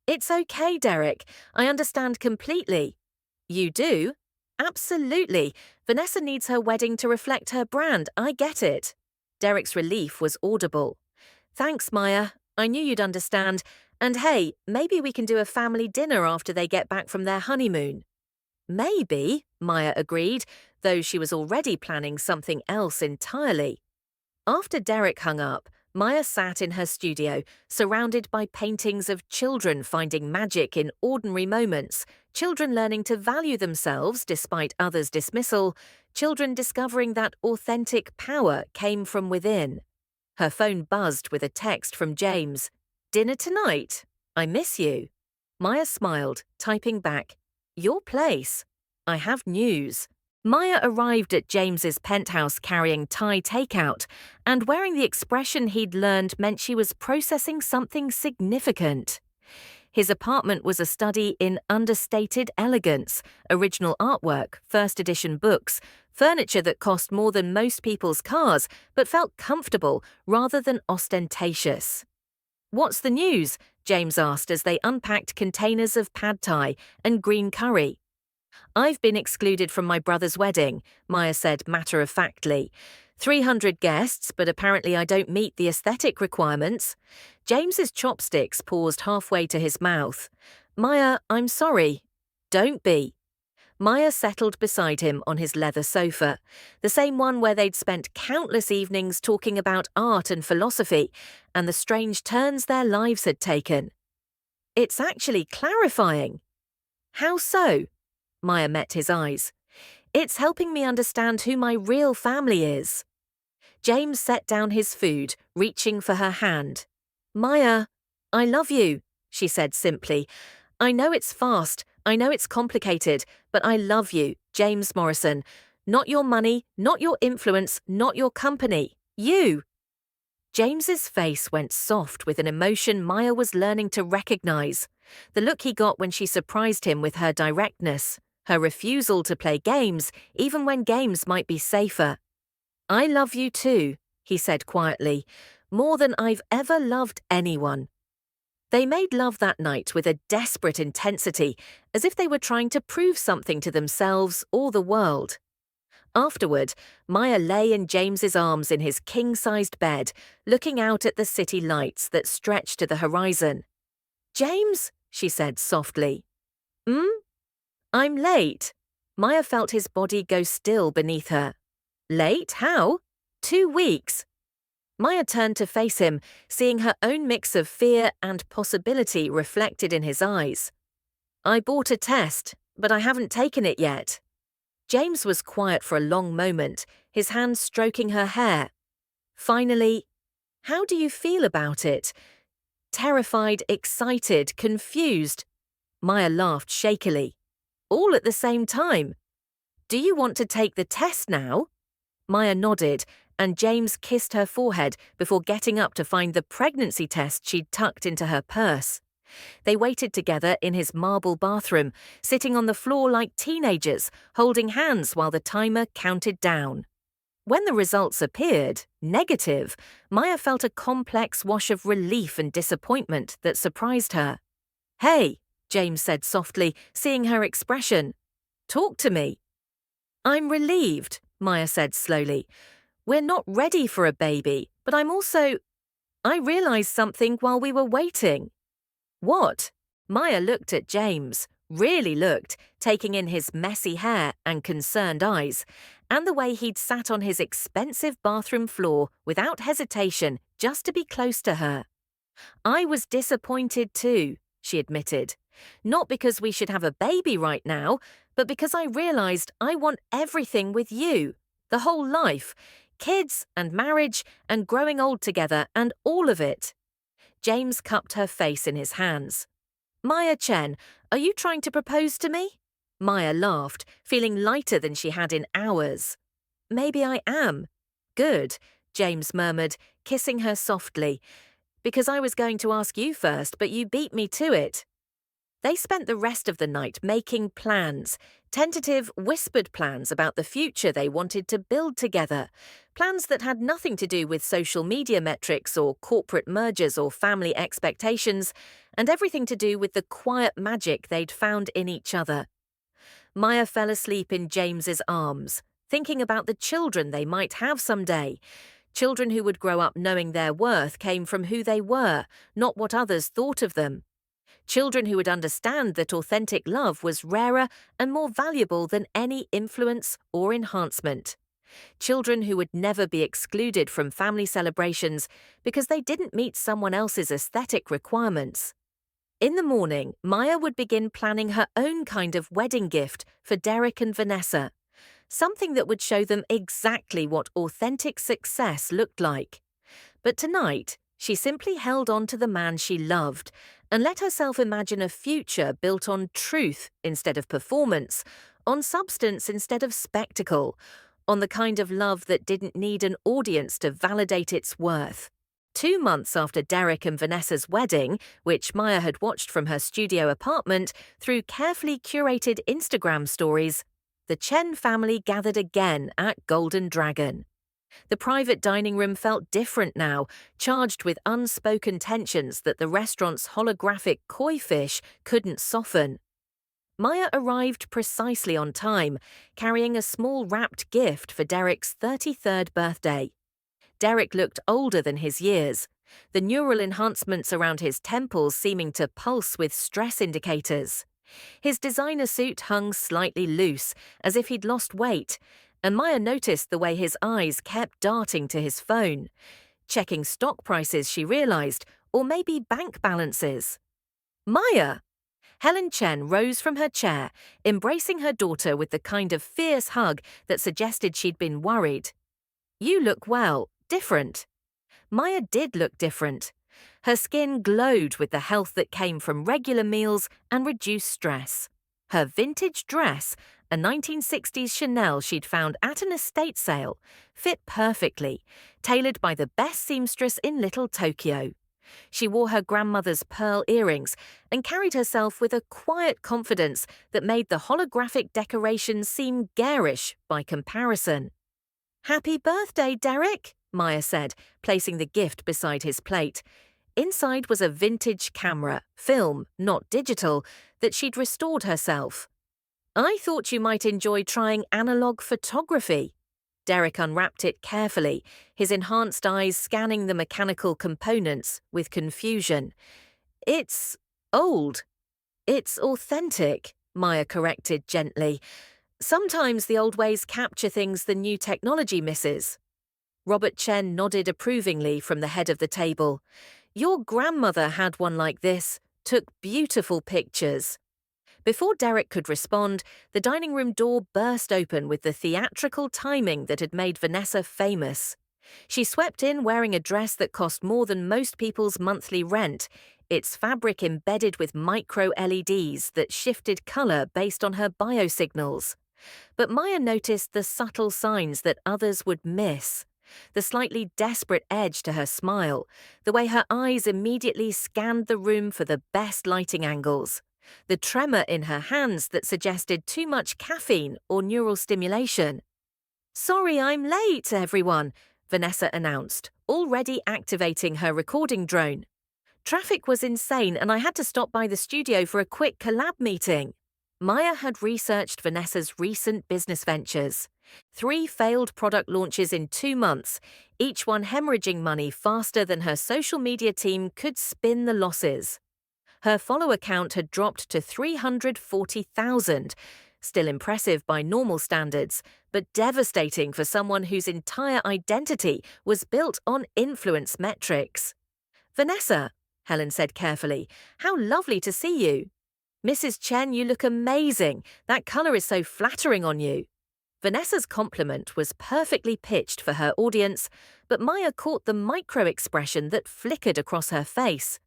It's okay, Derek. I understand completely. You do? Absolutely. Vanessa needs her wedding to reflect her brand. I get it. Derek's relief was audible. Thanks, Maya. I knew you'd understand. And hey, maybe we can do a family dinner after they get back from their honeymoon. Maybe, Maya agreed, though she was already planning something else entirely. After Derek hung up, Maya sat in her studio, surrounded by paintings of children finding magic in ordinary moments, children learning to value themselves despite others' dismissal, children discovering that authentic power came from within. Her phone buzzed with a text from James. Dinner tonight? I miss you. Maya smiled, typing back, Your place. I have news. Maya arrived at James's penthouse carrying Thai takeout, and wearing the expression he'd learned meant she was processing something significant. His apartment was a study in understated elegance, original artwork, first edition books, furniture that cost more than most people's cars but felt comfortable rather than ostentatious. What's the news? James asked as they unpacked containers of pad thai and green curry. I've been excluded from my brother's wedding, Maya said matter-of-factly. 300 guests, but apparently I don't meet the aesthetic requirements. James's chopsticks paused halfway to his mouth. Maya, I'm sorry. Don't be. Maya settled beside him on his leather sofa, the same one where they'd spent countless evenings talking about art and philosophy and the strange turns their lives had taken. It's actually clarifying. How so? Maya met his eyes. It's helping me understand who my real family is. James set down his food, reaching for her hand. Maya, I love you, she said simply. I know it's fast, I know it's complicated, but I love you, James Morrison. Not your money, not your influence, not your company. You. James's face went soft with an emotion Maya was learning to recognize. The look he got when she surprised him with her directness, her refusal to play games, even when games might be safer. I love you too, he said quietly, more than I've ever loved anyone. They made love that night with a desperate intensity, as if they were trying to prove something to themselves or the world. Afterward, Maya lay in James's arms in his king-sized bed, looking out at the city lights that stretched to the horizon. James, she said softly. I'm late. Maya felt his body go still beneath her. Late? How? 2 weeks. Maya turned to face him, seeing her own mix of fear and possibility reflected in his eyes. I bought a test, but I haven't taken it yet. James was quiet for a long moment, his hand stroking her hair. Finally, how do you feel about it? Terrified, excited, confused. Maya laughed shakily. All at the same time. Do you want to take the test now? Maya nodded, and James kissed her forehead before getting up to find the pregnancy test she'd tucked into her purse. They waited together in his marble bathroom, sitting on the floor like teenagers, holding hands while the timer counted down. When the results appeared, negative, Maya felt a complex wash of relief and disappointment that surprised her. Hey, James said softly, seeing her expression. Talk to me. I'm relieved, Maya said slowly. We're not ready for a baby, but I realized something while we were waiting. What? Maya looked at James, really looked, taking in his messy hair and concerned eyes, and the way he'd sat on his expensive bathroom floor without hesitation just to be close to her. I was disappointed too, she admitted. Not because we should have a baby right now, but because I realized I want everything with you, the whole life, kids and marriage and growing old together and all of it. James cupped her face in his hands. Maya Chen, are you trying to propose to me? Maya laughed, feeling lighter than she had in hours. Maybe I am. Good, James murmured, kissing her softly. Because I was going to ask you first, but you beat me to it. They spent the rest of the night making plans, tentative, whispered plans about the future they wanted to build together, plans that had nothing to do with social media metrics or corporate mergers or family expectations, and everything to do with the quiet magic they'd found in each other. Maya fell asleep in James's arms, thinking about the children they might have someday, children who would grow up knowing their worth came from who they were, not what others thought of them. Children who would understand that authentic love was rarer and more valuable than any influence or enhancement. Children who would never be excluded from family celebrations because they didn't meet someone else's aesthetic requirements. In the morning, Maya would begin planning her own kind of wedding gift for Derek and Vanessa, something that would show them exactly what authentic success looked like. But tonight, she simply held on to the man she loved and let herself imagine a future built on truth instead of performance, on substance instead of spectacle, on the kind of love that didn't need an audience to validate its worth. 2 months after Derek and Vanessa's wedding, which Maya had watched from her studio apartment through carefully curated Instagram stories, the Chen family gathered again at Golden Dragon. The private dining room felt different now, charged with unspoken tensions that the restaurant's holographic koi fish couldn't soften. Maya arrived precisely on time, carrying a small wrapped gift for Derek's 33rd birthday. Derek looked older than his years, the neural enhancements around his temples seeming to pulse with stress indicators. His designer suit hung slightly loose, as if he'd lost weight, and Maya noticed the way his eyes kept darting to his phone. Checking stock prices, she realized, or maybe bank balances. Maya! Helen Chen rose from her chair, embracing her daughter with the kind of fierce hug that suggested she'd been worried. You look well, different. Maya did look different. Her skin glowed with the health that came from regular meals and reduced stress. Her vintage dress, a 1960s Chanel she'd found at an estate sale, fit perfectly, tailored by the best seamstress in Little Tokyo. She wore her grandmother's pearl earrings and carried herself with a quiet confidence that made the holographic decorations seem garish by comparison. "Happy birthday, Derek," Maya said, placing the gift beside his plate. Inside was a vintage camera, film, not digital, that she'd restored herself. "I thought you might enjoy trying analog photography." Derek unwrapped it carefully, his enhanced eyes scanning the mechanical components with confusion. "It's old. It's authentic," Maya corrected gently. "Sometimes the old ways capture things the new technology misses." Robert Chen nodded approvingly from the head of the table. "Your grandmother had one like this, took beautiful pictures." Before Derek could respond, the dining room door burst open with the theatrical timing that had made Vanessa famous. She swept in wearing a dress that cost more than most people's monthly rent, its fabric embedded with micro-LEDs that shifted color based on her biosignals. But Maya noticed the subtle signs that others would miss. The slightly desperate edge to her smile, the way her eyes immediately scanned the room for the best lighting angles, the tremor in her hands that suggested too much caffeine or neural stimulation. "Sorry I'm late, everyone," Vanessa announced, already activating her recording drone. "Traffic was insane and I had to stop by the studio for a quick collab meeting." Maya had researched Vanessa's recent business ventures. 3 failed product launches in 2 months, each one hemorrhaging money faster than her social media team could spin the losses. Her follower count had dropped to 340,000, still impressive by normal standards, but devastating for someone whose entire identity was built on influence metrics. "Vanessa," Helen said carefully, "how lovely to see you." "Mrs. Chen, you look amazing. That color is so flattering on you." Vanessa's compliment was perfectly pitched for her audience, but Maya caught the micro-expression that flickered across her face.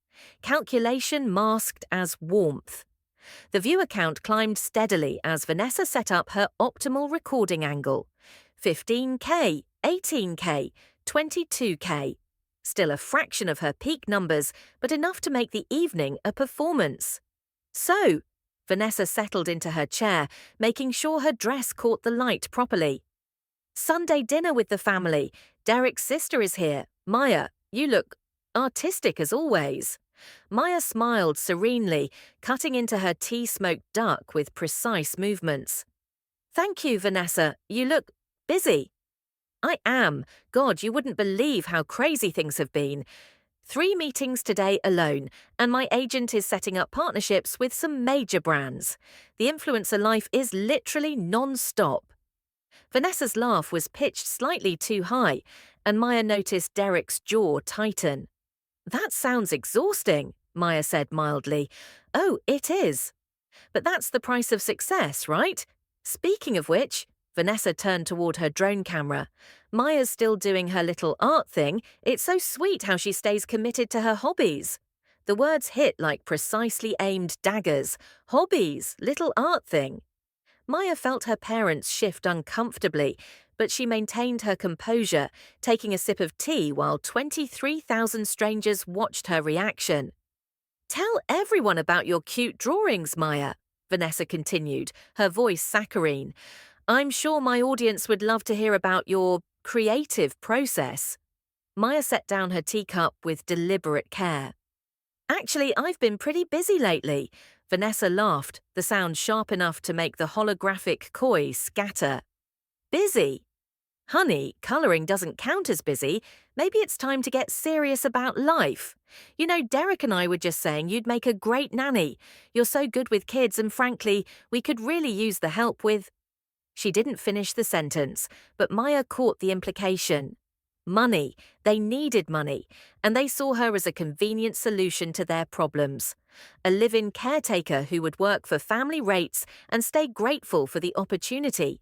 Calculation masked as warmth. The viewer count climbed steadily as Vanessa set up her optimal recording angle. 15K, 18K, 22K. Still a fraction of her peak numbers, but enough to make the evening a performance. "So," Vanessa settled into her chair, making sure her dress caught the light properly. "Sunday dinner with the family. Derek's sister is here. Maya, you look artistic as always." Maya smiled serenely, cutting into her tea-smoked duck with precise movements. "Thank you, Vanessa. You look busy." "I am. God, you wouldn't believe how crazy things have been. 3 meetings today alone, and my agent is setting up partnerships with some major brands. The influencer life is literally non-stop." Vanessa's laugh was pitched slightly too high, and Maya noticed Derek's jaw tighten. "That sounds exhausting," Maya said mildly. "Oh, it is. But that's the price of success, right? Speaking of which," Vanessa turned toward her drone camera. "Maya's still doing her little art thing. It's so sweet how she stays committed to her hobbies." The words hit like precisely aimed daggers. Hobbies, little art thing. Maya felt her parents shift uncomfortably, but she maintained her composure, taking a sip of tea while 23,000 strangers watched her reaction. "Tell everyone about your cute drawings, Maya," Vanessa continued, her voice saccharine. "I'm sure my audience would love to hear about your creative process." Maya set down her teacup with deliberate care. "Actually, I've been pretty busy lately." Vanessa laughed, the sound sharp enough to make the holographic koi scatter. "Busy?" Honey, colouring doesn't count as busy. Maybe it's time to get serious about life. You know, Derek and I were just saying you'd make a great nanny. You're so good with kids, and frankly, we could really use the help with. She didn't finish the sentence, but Maya caught the implication. Money. They needed money, and they saw her as a convenient solution to their problems. A live-in caretaker who would work for family rates and stay grateful for the opportunity.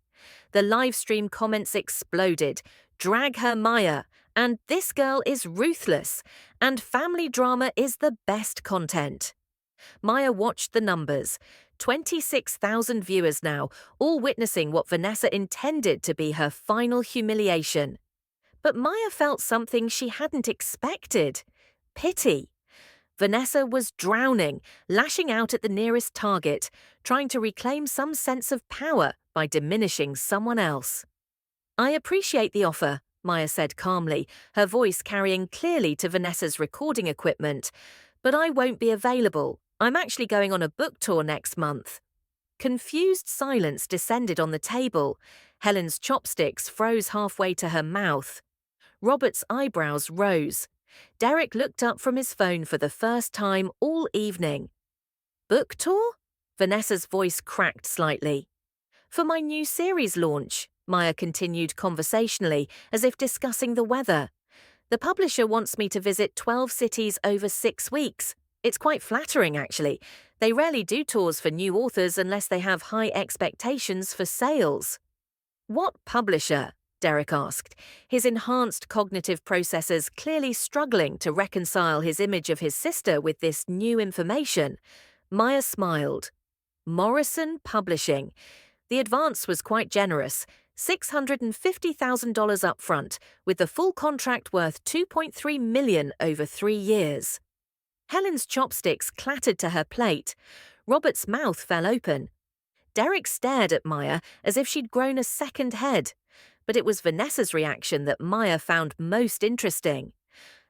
The live stream comments exploded. Drag her, Maya. And this girl is ruthless. And family drama is the best content. Maya watched the numbers. 26,000 viewers now, all witnessing what Vanessa intended to be her final humiliation. But Maya felt something she hadn't expected. Pity. Vanessa was drowning, lashing out at the nearest target, trying to reclaim some sense of power by diminishing someone else. I appreciate the offer, Maya said calmly, her voice carrying clearly to Vanessa's recording equipment. But I won't be available. I'm actually going on a book tour next month. Confused silence descended on the table. Helen's chopsticks froze halfway to her mouth. Robert's eyebrows rose. Derek looked up from his phone for the first time all evening. Book tour? Vanessa's voice cracked slightly. For my new series launch, Maya continued conversationally, as if discussing the weather. The publisher wants me to visit 12 cities over 6 weeks. It's quite flattering, actually. They rarely do tours for new authors unless they have high expectations for sales. What publisher? Derek asked, his enhanced cognitive processors clearly struggling to reconcile his image of his sister with this new information. Maya smiled. Morrison Publishing. The advance was quite generous, $650,000 up front, with the full contract worth $2.3 million over 3 years. Helen's chopsticks clattered to her plate. Robert's mouth fell open. Derek stared at Maya as if she'd grown a second head. But it was Vanessa's reaction that Maya found most interesting.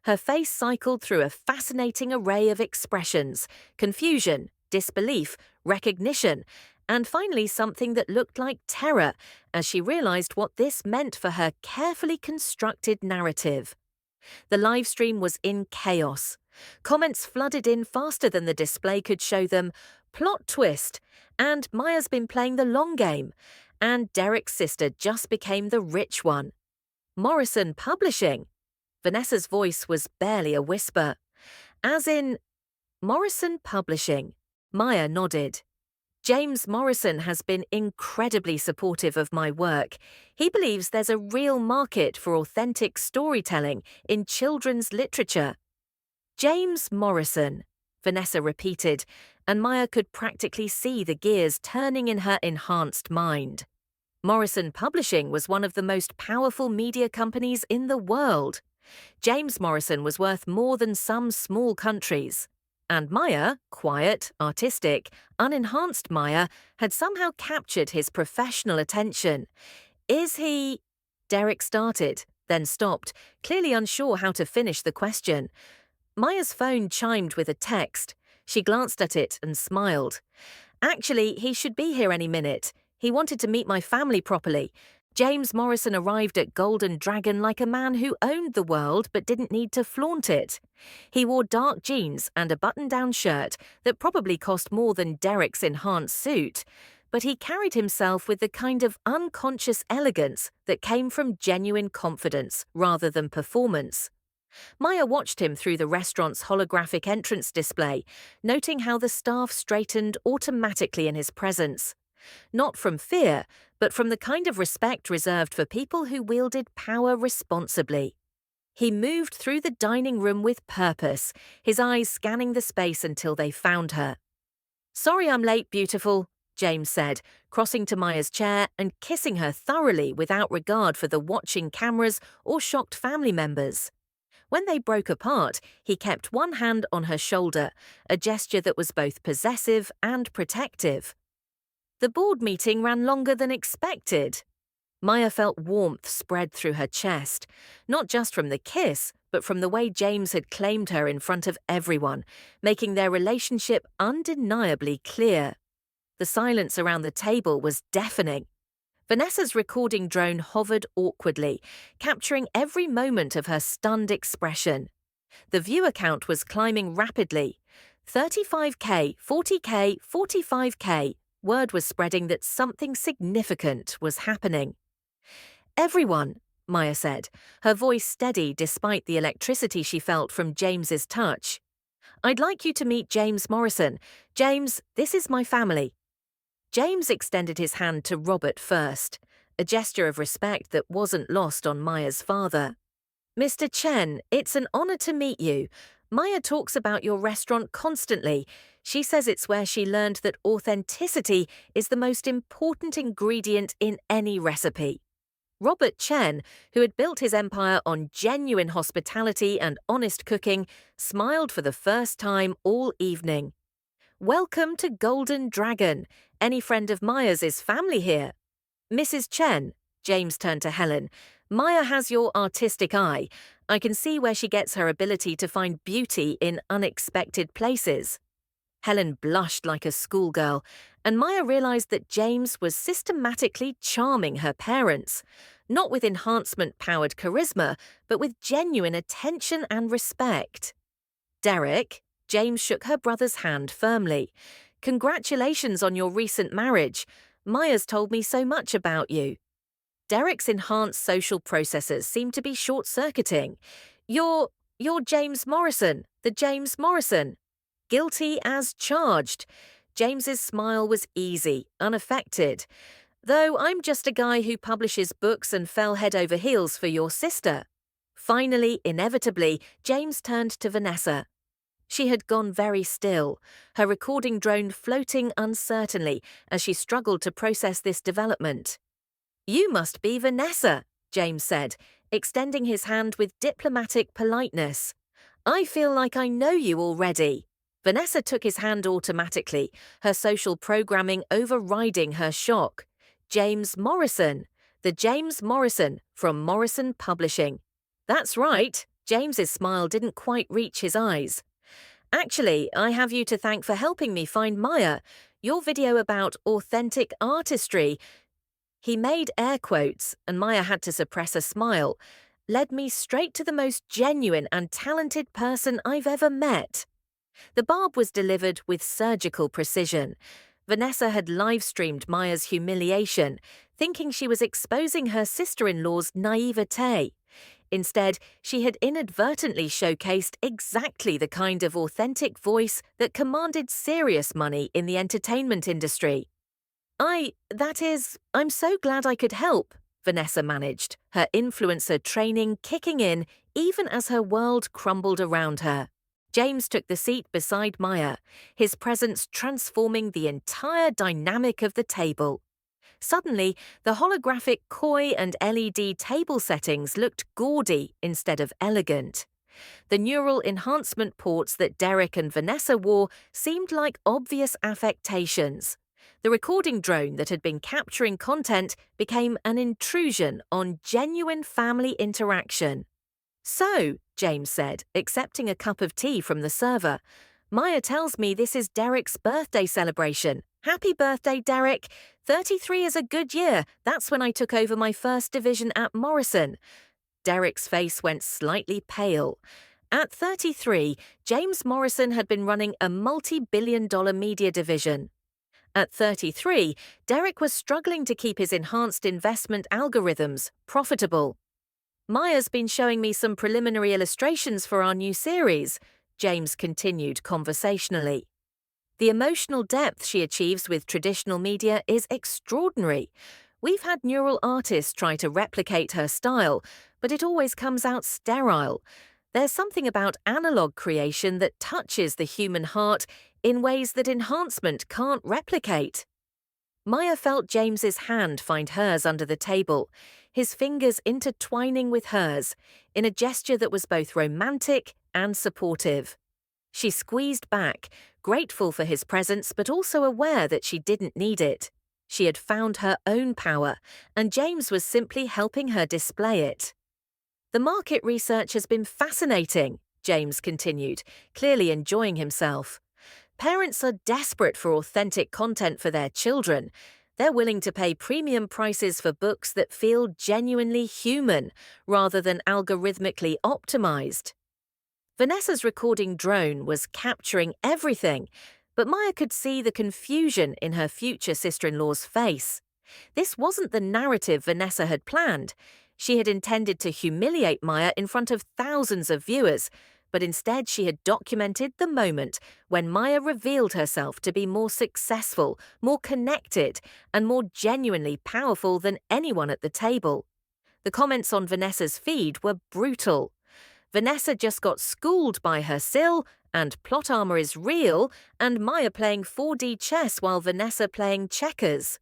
Her face cycled through a fascinating array of expressions: confusion, disbelief, recognition, and finally something that looked like terror as she realized what this meant for her carefully constructed narrative. The live stream was in chaos. Comments flooded in faster than the display could show them. Plot twist. And Maya's been playing the long game. And Derek's sister just became the rich one. Morrison Publishing. Vanessa's voice was barely a whisper. As in, Morrison Publishing. Maya nodded. James Morrison has been incredibly supportive of my work. He believes there's a real market for authentic storytelling in children's literature. James Morrison, Vanessa repeated, and Maya could practically see the gears turning in her enhanced mind. Morrison Publishing was one of the most powerful media companies in the world. James Morrison was worth more than some small countries. And Maya, quiet, artistic, unenhanced Maya, had somehow captured his professional attention. Is he... Derek started, then stopped, clearly unsure how to finish the question. Maya's phone chimed with a text. She glanced at it and smiled. Actually, he should be here any minute. He wanted to meet my family properly. James Morrison arrived at Golden Dragon like a man who owned the world but didn't need to flaunt it. He wore dark jeans and a button-down shirt that probably cost more than Derek's enhanced suit, but he carried himself with the kind of unconscious elegance that came from genuine confidence rather than performance. Maya watched him through the restaurant's holographic entrance display, noting how the staff straightened automatically in his presence. Not from fear, but from the kind of respect reserved for people who wielded power responsibly. He moved through the dining room with purpose, his eyes scanning the space until they found her. "Sorry I'm late, beautiful," James said, crossing to Maya's chair and kissing her thoroughly without regard for the watching cameras or shocked family members. When they broke apart, he kept one hand on her shoulder, a gesture that was both possessive and protective. The board meeting ran longer than expected. Maya felt warmth spread through her chest, not just from the kiss, but from the way James had claimed her in front of everyone, making their relationship undeniably clear. The silence around the table was deafening. Vanessa's recording drone hovered awkwardly, capturing every moment of her stunned expression. The viewer count was climbing rapidly. 35K, 40K, 45K. Word was spreading that something significant was happening. "Everyone," Maya said, her voice steady despite the electricity she felt from James's touch. "I'd like you to meet James Morrison. James, this is my family." James extended his hand to Robert first, a gesture of respect that wasn't lost on Maya's father. "Mr. Chen, it's an honor to meet you. Maya talks about your restaurant constantly. She says it's where she learned that authenticity is the most important ingredient in any recipe." Robert Chen, who had built his empire on genuine hospitality and honest cooking, smiled for the first time all evening. "Welcome to Golden Dragon. Any friend of Maya's is family here." "Mrs. Chen," James turned to Helen, "Maya has your artistic eye. I can see where she gets her ability to find beauty in unexpected places." Helen blushed like a schoolgirl, and Maya realized that James was systematically charming her parents, not with enhancement-powered charisma, but with genuine attention and respect. "Derek," James shook her brother's hand firmly. "Congratulations on your recent marriage. Maya's told me so much about you." Derek's enhanced social processes seemed to be short-circuiting. You're James Morrison, the James Morrison." "Guilty as charged." James's smile was easy, unaffected. "Though I'm just a guy who publishes books and fell head over heels for your sister." Finally, inevitably, James turned to Vanessa. She had gone very still, her recording drone floating uncertainly as she struggled to process this development. "You must be Vanessa," James said, extending his hand with diplomatic politeness. "I feel like I know you already." Vanessa took his hand automatically, her social programming overriding her shock. "James Morrison. The James Morrison from Morrison Publishing." "That's right." James's smile didn't quite reach his eyes. "Actually, I have you to thank for helping me find Maya. Your video about authentic artistry," he made air quotes, and Maya had to suppress a smile, "led me straight to the most genuine and talented person I've ever met." The barb was delivered with surgical precision. Vanessa had live-streamed Maya's humiliation, thinking she was exposing her sister-in-law's naivete. Instead, she had inadvertently showcased exactly the kind of authentic voice that commanded serious money in the entertainment industry. I'm so glad I could help," Vanessa managed, her influencer training kicking in even as her world crumbled around her. James took the seat beside Maya, his presence transforming the entire dynamic of the table. Suddenly, the holographic koi and LED table settings looked gaudy instead of elegant. The neural enhancement ports that Derek and Vanessa wore seemed like obvious affectations. The recording drone that had been capturing content became an intrusion on genuine family interaction. "So," James said, accepting a cup of tea from the server, "Maya tells me this is Derek's birthday celebration. Happy birthday, Derek. 33 is a good year. That's when I took over my first division at Morrison." Derek's face went slightly pale. At 33, James Morrison had been running a multi-billion-dollar media division. At 33, Derek was struggling to keep his enhanced investment algorithms profitable. "Maya's been showing me some preliminary illustrations for our new series," James continued conversationally. "The emotional depth she achieves with traditional media is extraordinary. We've had neural artists try to replicate her style, but it always comes out sterile. There's something about analog creation that touches the human heart in ways that enhancement can't replicate." Maya felt James's hand find hers under the table, his fingers intertwining with hers, in a gesture that was both romantic and supportive. She squeezed back, grateful for his presence but also aware that she didn't need it. She had found her own power, and James was simply helping her display it. "The market research has been fascinating," James continued, clearly enjoying himself. "Parents are desperate for authentic content for their children. They're willing to pay premium prices for books that feel genuinely human rather than algorithmically optimized. Vanessa's recording drone was capturing everything, but Maya could see the confusion in her future sister-in-law's face. This wasn't the narrative Vanessa had planned. She had intended to humiliate Maya in front of thousands of viewers, but instead she had documented the moment when Maya revealed herself to be more successful, more connected, and more genuinely powerful than anyone at the table. The comments on Vanessa's feed were brutal. Vanessa just got schooled by her Sil, and plot armor is real, and Maya playing 4D chess while Vanessa playing checkers.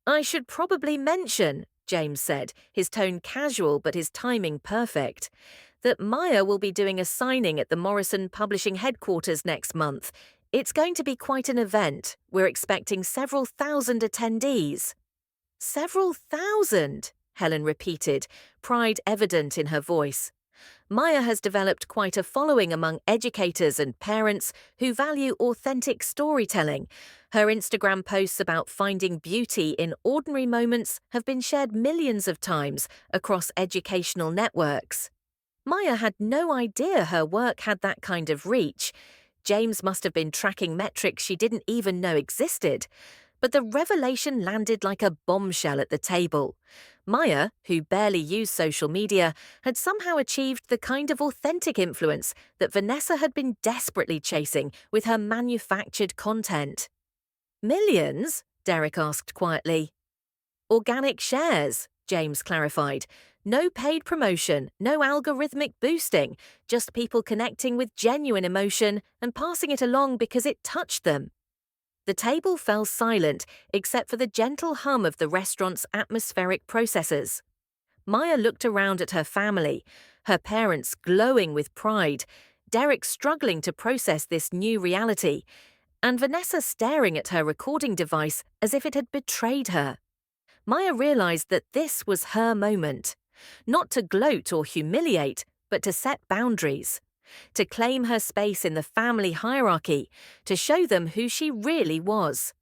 I should probably mention, James said, his tone casual but his timing perfect, that Maya will be doing a signing at the Morrison Publishing headquarters next month. It's going to be quite an event. We're expecting several thousand attendees. Several thousand, Helen repeated, pride evident in her voice. Maya has developed quite a following among educators and parents who value authentic storytelling. Her Instagram posts about finding beauty in ordinary moments have been shared millions of times across educational networks. Maya had no idea her work had that kind of reach. James must have been tracking metrics she didn't even know existed. But the revelation landed like a bombshell at the table. Maya, who barely used social media, had somehow achieved the kind of authentic influence that Vanessa had been desperately chasing with her manufactured content. Millions? Derek asked quietly. Organic shares, James clarified. No paid promotion, no algorithmic boosting, just people connecting with genuine emotion and passing it along because it touched them. The table fell silent except for the gentle hum of the restaurant's atmospheric processors. Maya looked around at her family, her parents glowing with pride, Derek struggling to process this new reality, and Vanessa staring at her recording device as if it had betrayed her. Maya realized that this was her moment. Not to gloat or humiliate, but to set boundaries. To claim her space in the family hierarchy, to show them who she really was.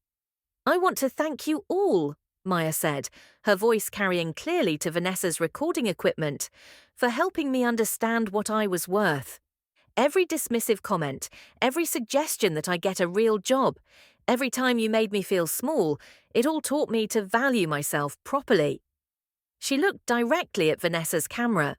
I want to thank you all, Maya said, her voice carrying clearly to Vanessa's recording equipment, for helping me understand what I was worth. Every dismissive comment, every suggestion that I get a real job, every time you made me feel small, it all taught me to value myself properly. She looked directly at Vanessa's camera.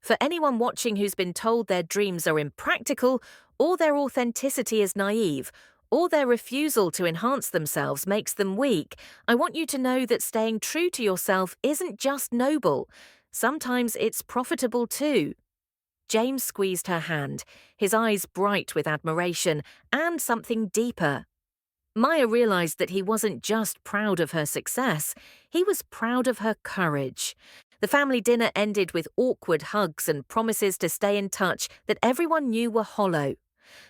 For anyone watching who's been told their dreams are impractical, or their authenticity is naive, or their refusal to enhance themselves makes them weak, I want you to know that staying true to yourself isn't just noble. Sometimes it's profitable too. James squeezed her hand, his eyes bright with admiration and something deeper. Maya realized that he wasn't just proud of her success, he was proud of her courage. The family dinner ended with awkward hugs and promises to stay in touch that everyone knew were hollow.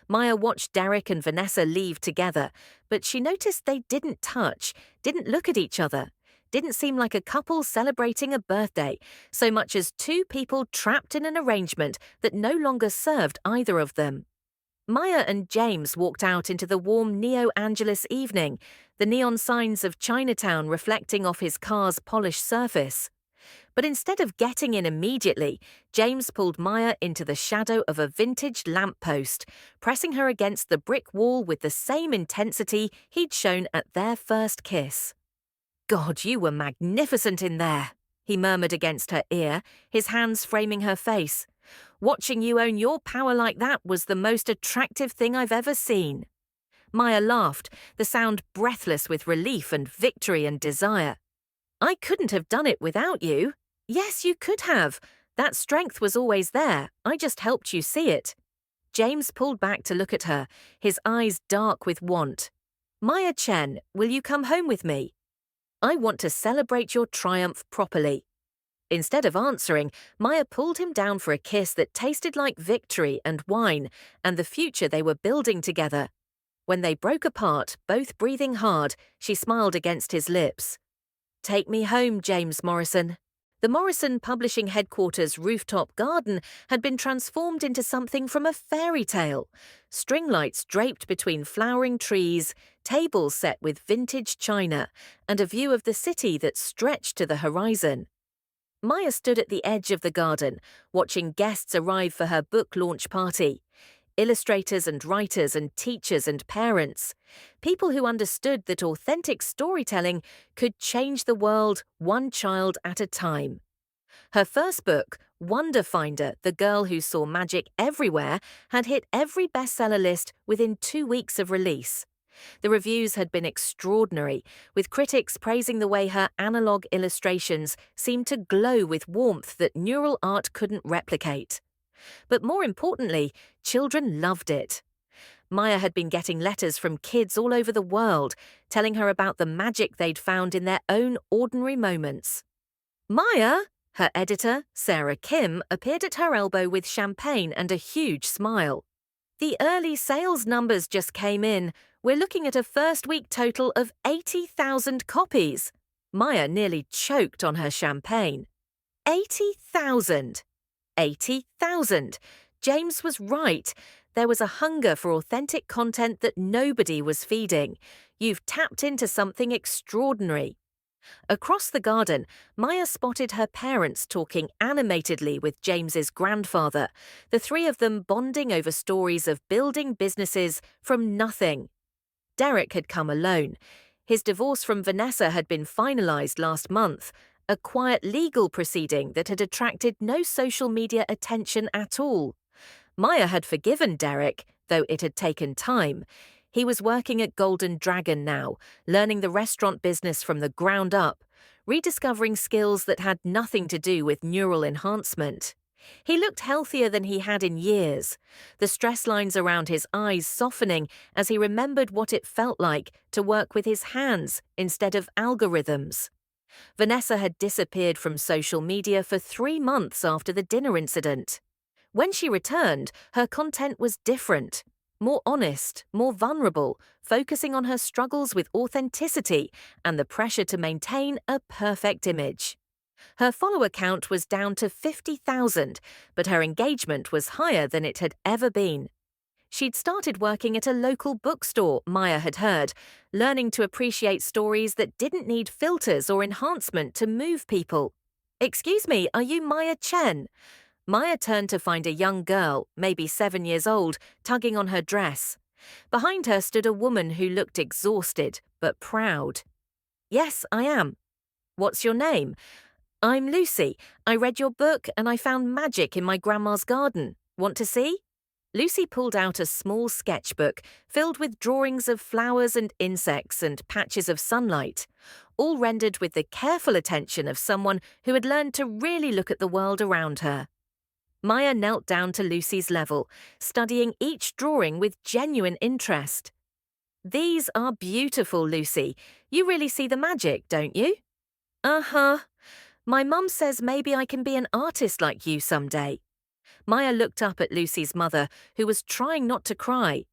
Maya watched Derek and Vanessa leave together, but she noticed they didn't touch, didn't look at each other, didn't seem like a couple celebrating a birthday, so much as two people trapped in an arrangement that no longer served either of them. Maya and James walked out into the warm Neo-Angeles evening, the neon signs of Chinatown reflecting off his car's polished surface. But instead of getting in immediately, James pulled Maya into the shadow of a vintage lamppost, pressing her against the brick wall with the same intensity he'd shown at their first kiss. "God, you were magnificent in there," he murmured against her ear, his hands framing her face. "Watching you own your power like that was the most attractive thing I've ever seen." Maya laughed, the sound breathless with relief and victory and desire. "I couldn't have done it without you." "Yes, you could have. That strength was always there. I just helped you see it." James pulled back to look at her, his eyes dark with want. "Maya Chen, will you come home with me? I want to celebrate your triumph properly." Instead of answering, Maya pulled him down for a kiss that tasted like victory and wine and the future they were building together. When they broke apart, both breathing hard, she smiled against his lips. "Take me home, James Morrison." The Morrison Publishing headquarters rooftop garden had been transformed into something from a fairy tale. String lights draped between flowering trees, tables set with vintage china, and a view of the city that stretched to the horizon. Maya stood at the edge of the garden, watching guests arrive for her book launch party. Illustrators and writers and teachers and parents. People who understood that authentic storytelling could change the world one child at a time. Her first book, Wonder Finder, The Girl Who Saw Magic Everywhere, had hit every bestseller list within 2 weeks of release. The reviews had been extraordinary, with critics praising the way her analog illustrations seemed to glow with warmth that neural art couldn't replicate. But more importantly, children loved it. Maya had been getting letters from kids all over the world, telling her about the magic they'd found in their own ordinary moments. Maya, her editor, Sarah Kim, appeared at her elbow with champagne and a huge smile. The early sales numbers just came in. We're looking at a first-week total of 80,000 copies. Maya nearly choked on her champagne. 80,000. 80,000. James was right. There was a hunger for authentic content that nobody was feeding. You've tapped into something extraordinary. Across the garden, Maya spotted her parents talking animatedly with James's grandfather, the three of them bonding over stories of building businesses from nothing. Derek had come alone. His divorce from Vanessa had been finalized last month, a quiet legal proceeding that had attracted no social media attention at all. Maya had forgiven Derek, though it had taken time. He was working at Golden Dragon now, learning the restaurant business from the ground up, rediscovering skills that had nothing to do with neural enhancement. He looked healthier than he had in years, the stress lines around his eyes softening as he remembered what it felt like to work with his hands instead of algorithms. Vanessa had disappeared from social media for 3 months after the dinner incident. When she returned, her content was different. More honest, more vulnerable, focusing on her struggles with authenticity and the pressure to maintain a perfect image. Her follower count was down to 50,000, but her engagement was higher than it had ever been. She'd started working at a local bookstore, Maya had heard, learning to appreciate stories that didn't need filters or enhancement to move people. "Excuse me, are you Maya Chen?" Maya turned to find a young girl, maybe 7 years old, tugging on her dress. Behind her stood a woman who looked exhausted, but proud. "Yes, I am." "What's your name?" "I'm Lucy. I read your book and I found magic in my grandma's garden. Want to see?" Lucy pulled out a small sketchbook filled with drawings of flowers and insects and patches of sunlight, all rendered with the careful attention of someone who had learned to really look at the world around her. Maya knelt down to Lucy's level, studying each drawing with genuine interest. "These are beautiful, Lucy. You really see the magic, don't you?" "Uh-huh. My mum says maybe I can be an artist like you someday." Maya looked up at Lucy's mother, who was trying not to cry.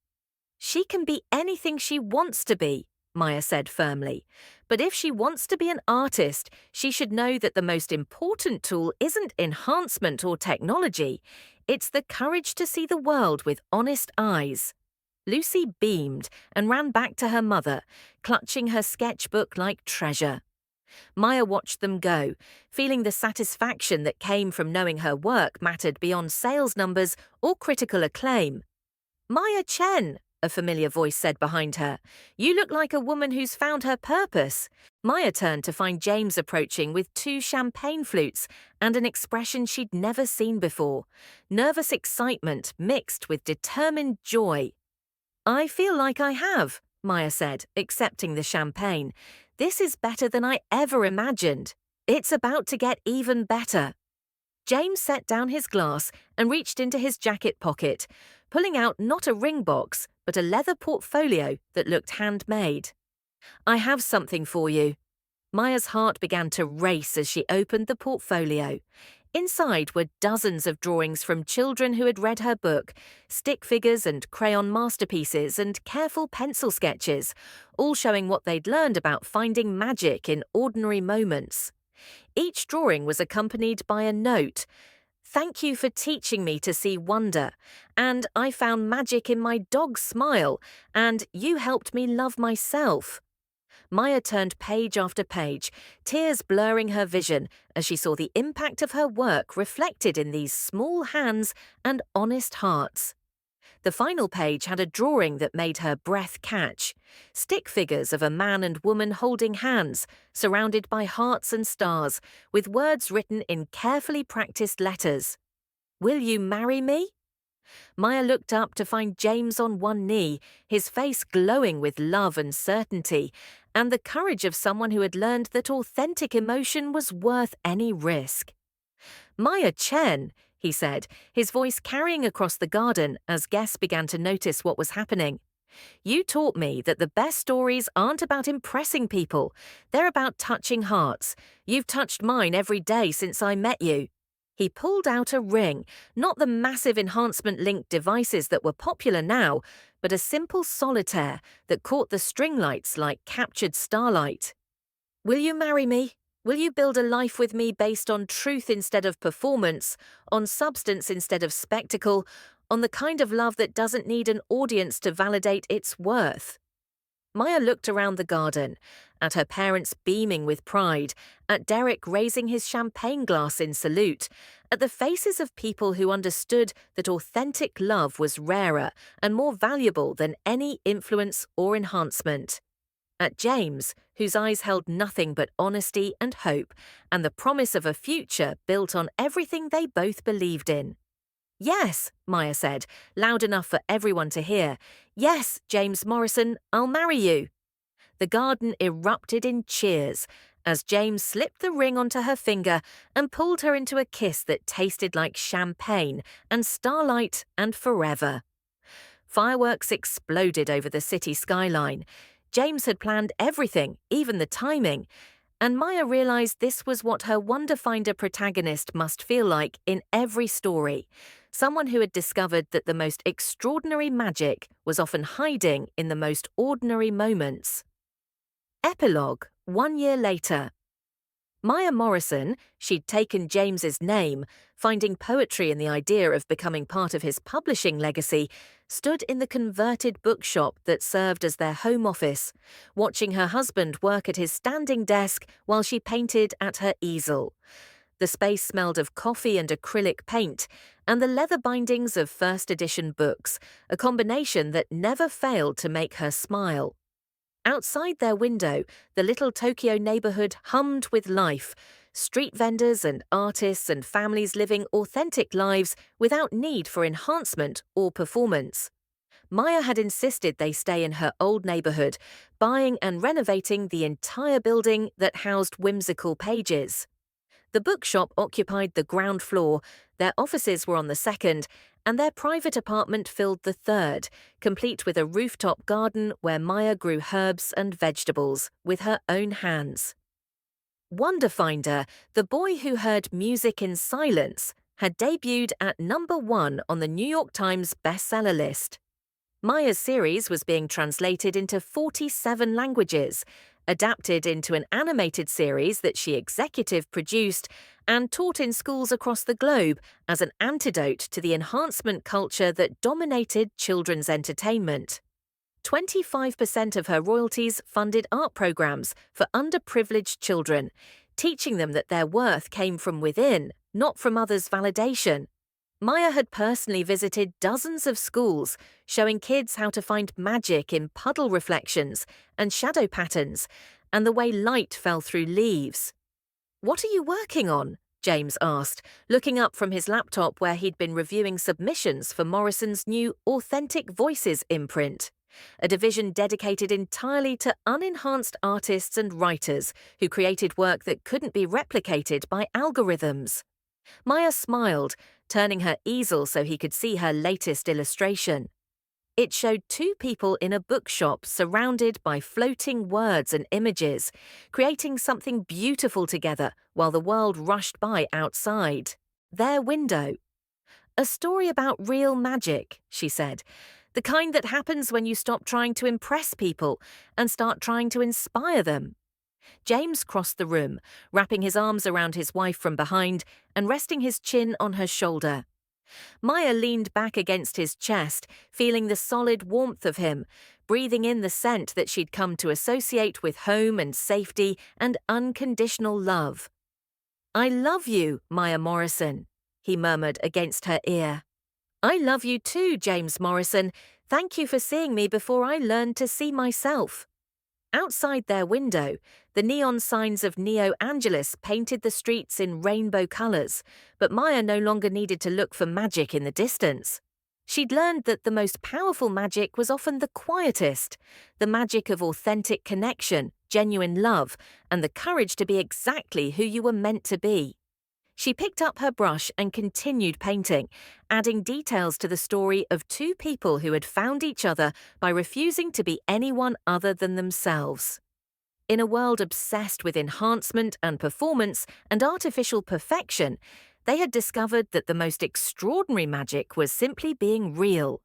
"She can be anything she wants to be," Maya said firmly. "But if she wants to be an artist, she should know that the most important tool isn't enhancement or technology. It's the courage to see the world with honest eyes." Lucy beamed and ran back to her mother, clutching her sketchbook like treasure. Maya watched them go, feeling the satisfaction that came from knowing her work mattered beyond sales numbers or critical acclaim. "Maya Chen," a familiar voice said behind her. "You look like a woman who's found her purpose." Maya turned to find James approaching with 2 champagne flutes and an expression she'd never seen before, nervous excitement mixed with determined joy. "I feel like I have," Maya said, accepting the champagne. "This is better than I ever imagined. It's about to get even better." James set down his glass and reached into his jacket pocket, pulling out not a ring box, but a leather portfolio that looked handmade. "I have something for you." Maya's heart began to race as she opened the portfolio. Inside were dozens of drawings from children who had read her book, stick figures and crayon masterpieces and careful pencil sketches, all showing what they'd learned about finding magic in ordinary moments. Each drawing was accompanied by a note. "Thank you for teaching me to see wonder, and I found magic in my dog's smile, and you helped me love myself." Maya turned page after page, tears blurring her vision as she saw the impact of her work reflected in these small hands and honest hearts. The final page had a drawing that made her breath catch. Stick figures of a man and woman holding hands, surrounded by hearts and stars, with words written in carefully practiced letters. "Will you marry me?" Maya looked up to find James on one knee, his face glowing with love and certainty, and the courage of someone who had learned that authentic emotion was worth any risk. "Maya Chen," he said, his voice carrying across the garden as guests began to notice what was happening. "You taught me that the best stories aren't about impressing people. They're about touching hearts. You've touched mine every day since I met you." He pulled out a ring, not the massive enhancement-linked devices that were popular now, but a simple solitaire that caught the string lights like captured starlight. "Will you marry me? Will you build a life with me based on truth instead of performance, on substance instead of spectacle, on the kind of love that doesn't need an audience to validate its worth?" Maya looked around the garden, at her parents beaming with pride, at Derek raising his champagne glass in salute, at the faces of people who understood that authentic love was rarer and more valuable than any influence or enhancement. At James, whose eyes held nothing but honesty and hope, and the promise of a future built on everything they both believed in. "Yes," Maya said, loud enough for everyone to hear. "Yes, James Morrison, I'll marry you." The garden erupted in cheers as James slipped the ring onto her finger and pulled her into a kiss that tasted like champagne and starlight and forever. Fireworks exploded over the city skyline. James had planned everything, even the timing, and Maya realized this was what her Wonder Finder protagonist must feel like in every story. Someone who had discovered that the most extraordinary magic was often hiding in the most ordinary moments. Epilogue, 1 year later. Maya Morrison, she'd taken James's name, finding poetry in the idea of becoming part of his publishing legacy, stood in the converted bookshop that served as their home office, watching her husband work at his standing desk while she painted at her easel. The space smelled of coffee and acrylic paint, and the leather bindings of first edition books, a combination that never failed to make her smile. Outside their window, the little Tokyo neighborhood hummed with life, street vendors and artists and families living authentic lives without need for enhancement or performance. Maya had insisted they stay in her old neighborhood, buying and renovating the entire building that housed whimsical pages. The bookshop occupied the ground floor, their offices were on the second, and their private apartment filled the third, complete with a rooftop garden where Maya grew herbs and vegetables with her own hands. Wonder Finder, the boy who heard music in silence, had debuted at #1 on the New York Times bestseller list. Maya's series was being translated into 47 languages, adapted into an animated series that she executive produced, and taught in schools across the globe as an antidote to the enhancement culture that dominated children's entertainment. 25% of her royalties funded art programs for underprivileged children, teaching them that their worth came from within, not from others' validation. Maya had personally visited dozens of schools, showing kids how to find magic in puddle reflections and shadow patterns, and the way light fell through leaves. "What are you working on?" James asked, looking up from his laptop where he'd been reviewing submissions for Morrison's new Authentic Voices imprint, a division dedicated entirely to unenhanced artists and writers who created work that couldn't be replicated by algorithms. Maya smiled, turning her easel so he could see her latest illustration. It showed two people in a bookshop surrounded by floating words and images, creating something beautiful together while the world rushed by outside. Their window. "A story about real magic," she said. "The kind that happens when you stop trying to impress people and start trying to inspire them." James crossed the room, wrapping his arms around his wife from behind and resting his chin on her shoulder. Maya leaned back against his chest, feeling the solid warmth of him, breathing in the scent that she'd come to associate with home and safety and unconditional love. "I love you, Maya Morrison," he murmured against her ear. "I love you too, James Morrison. Thank you for seeing me before I learned to see myself." Outside their window, the neon signs of Neo Angeles painted the streets in rainbow colors, but Maya no longer needed to look for magic in the distance. She'd learned that the most powerful magic was often the quietest, the magic of authentic connection, genuine love, and the courage to be exactly who you were meant to be. She picked up her brush and continued painting, adding details to the story of two people who had found each other by refusing to be anyone other than themselves. In a world obsessed with enhancement and performance and artificial perfection, they had discovered that the most extraordinary magic was simply being real.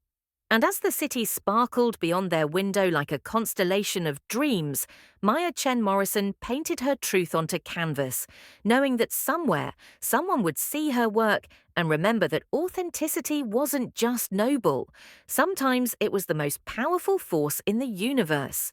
And as the city sparkled beyond their window like a constellation of dreams, Maya Chen Morrison painted her truth onto canvas, knowing that somewhere, someone would see her work and remember that authenticity wasn't just noble. Sometimes it was the most powerful force in the universe.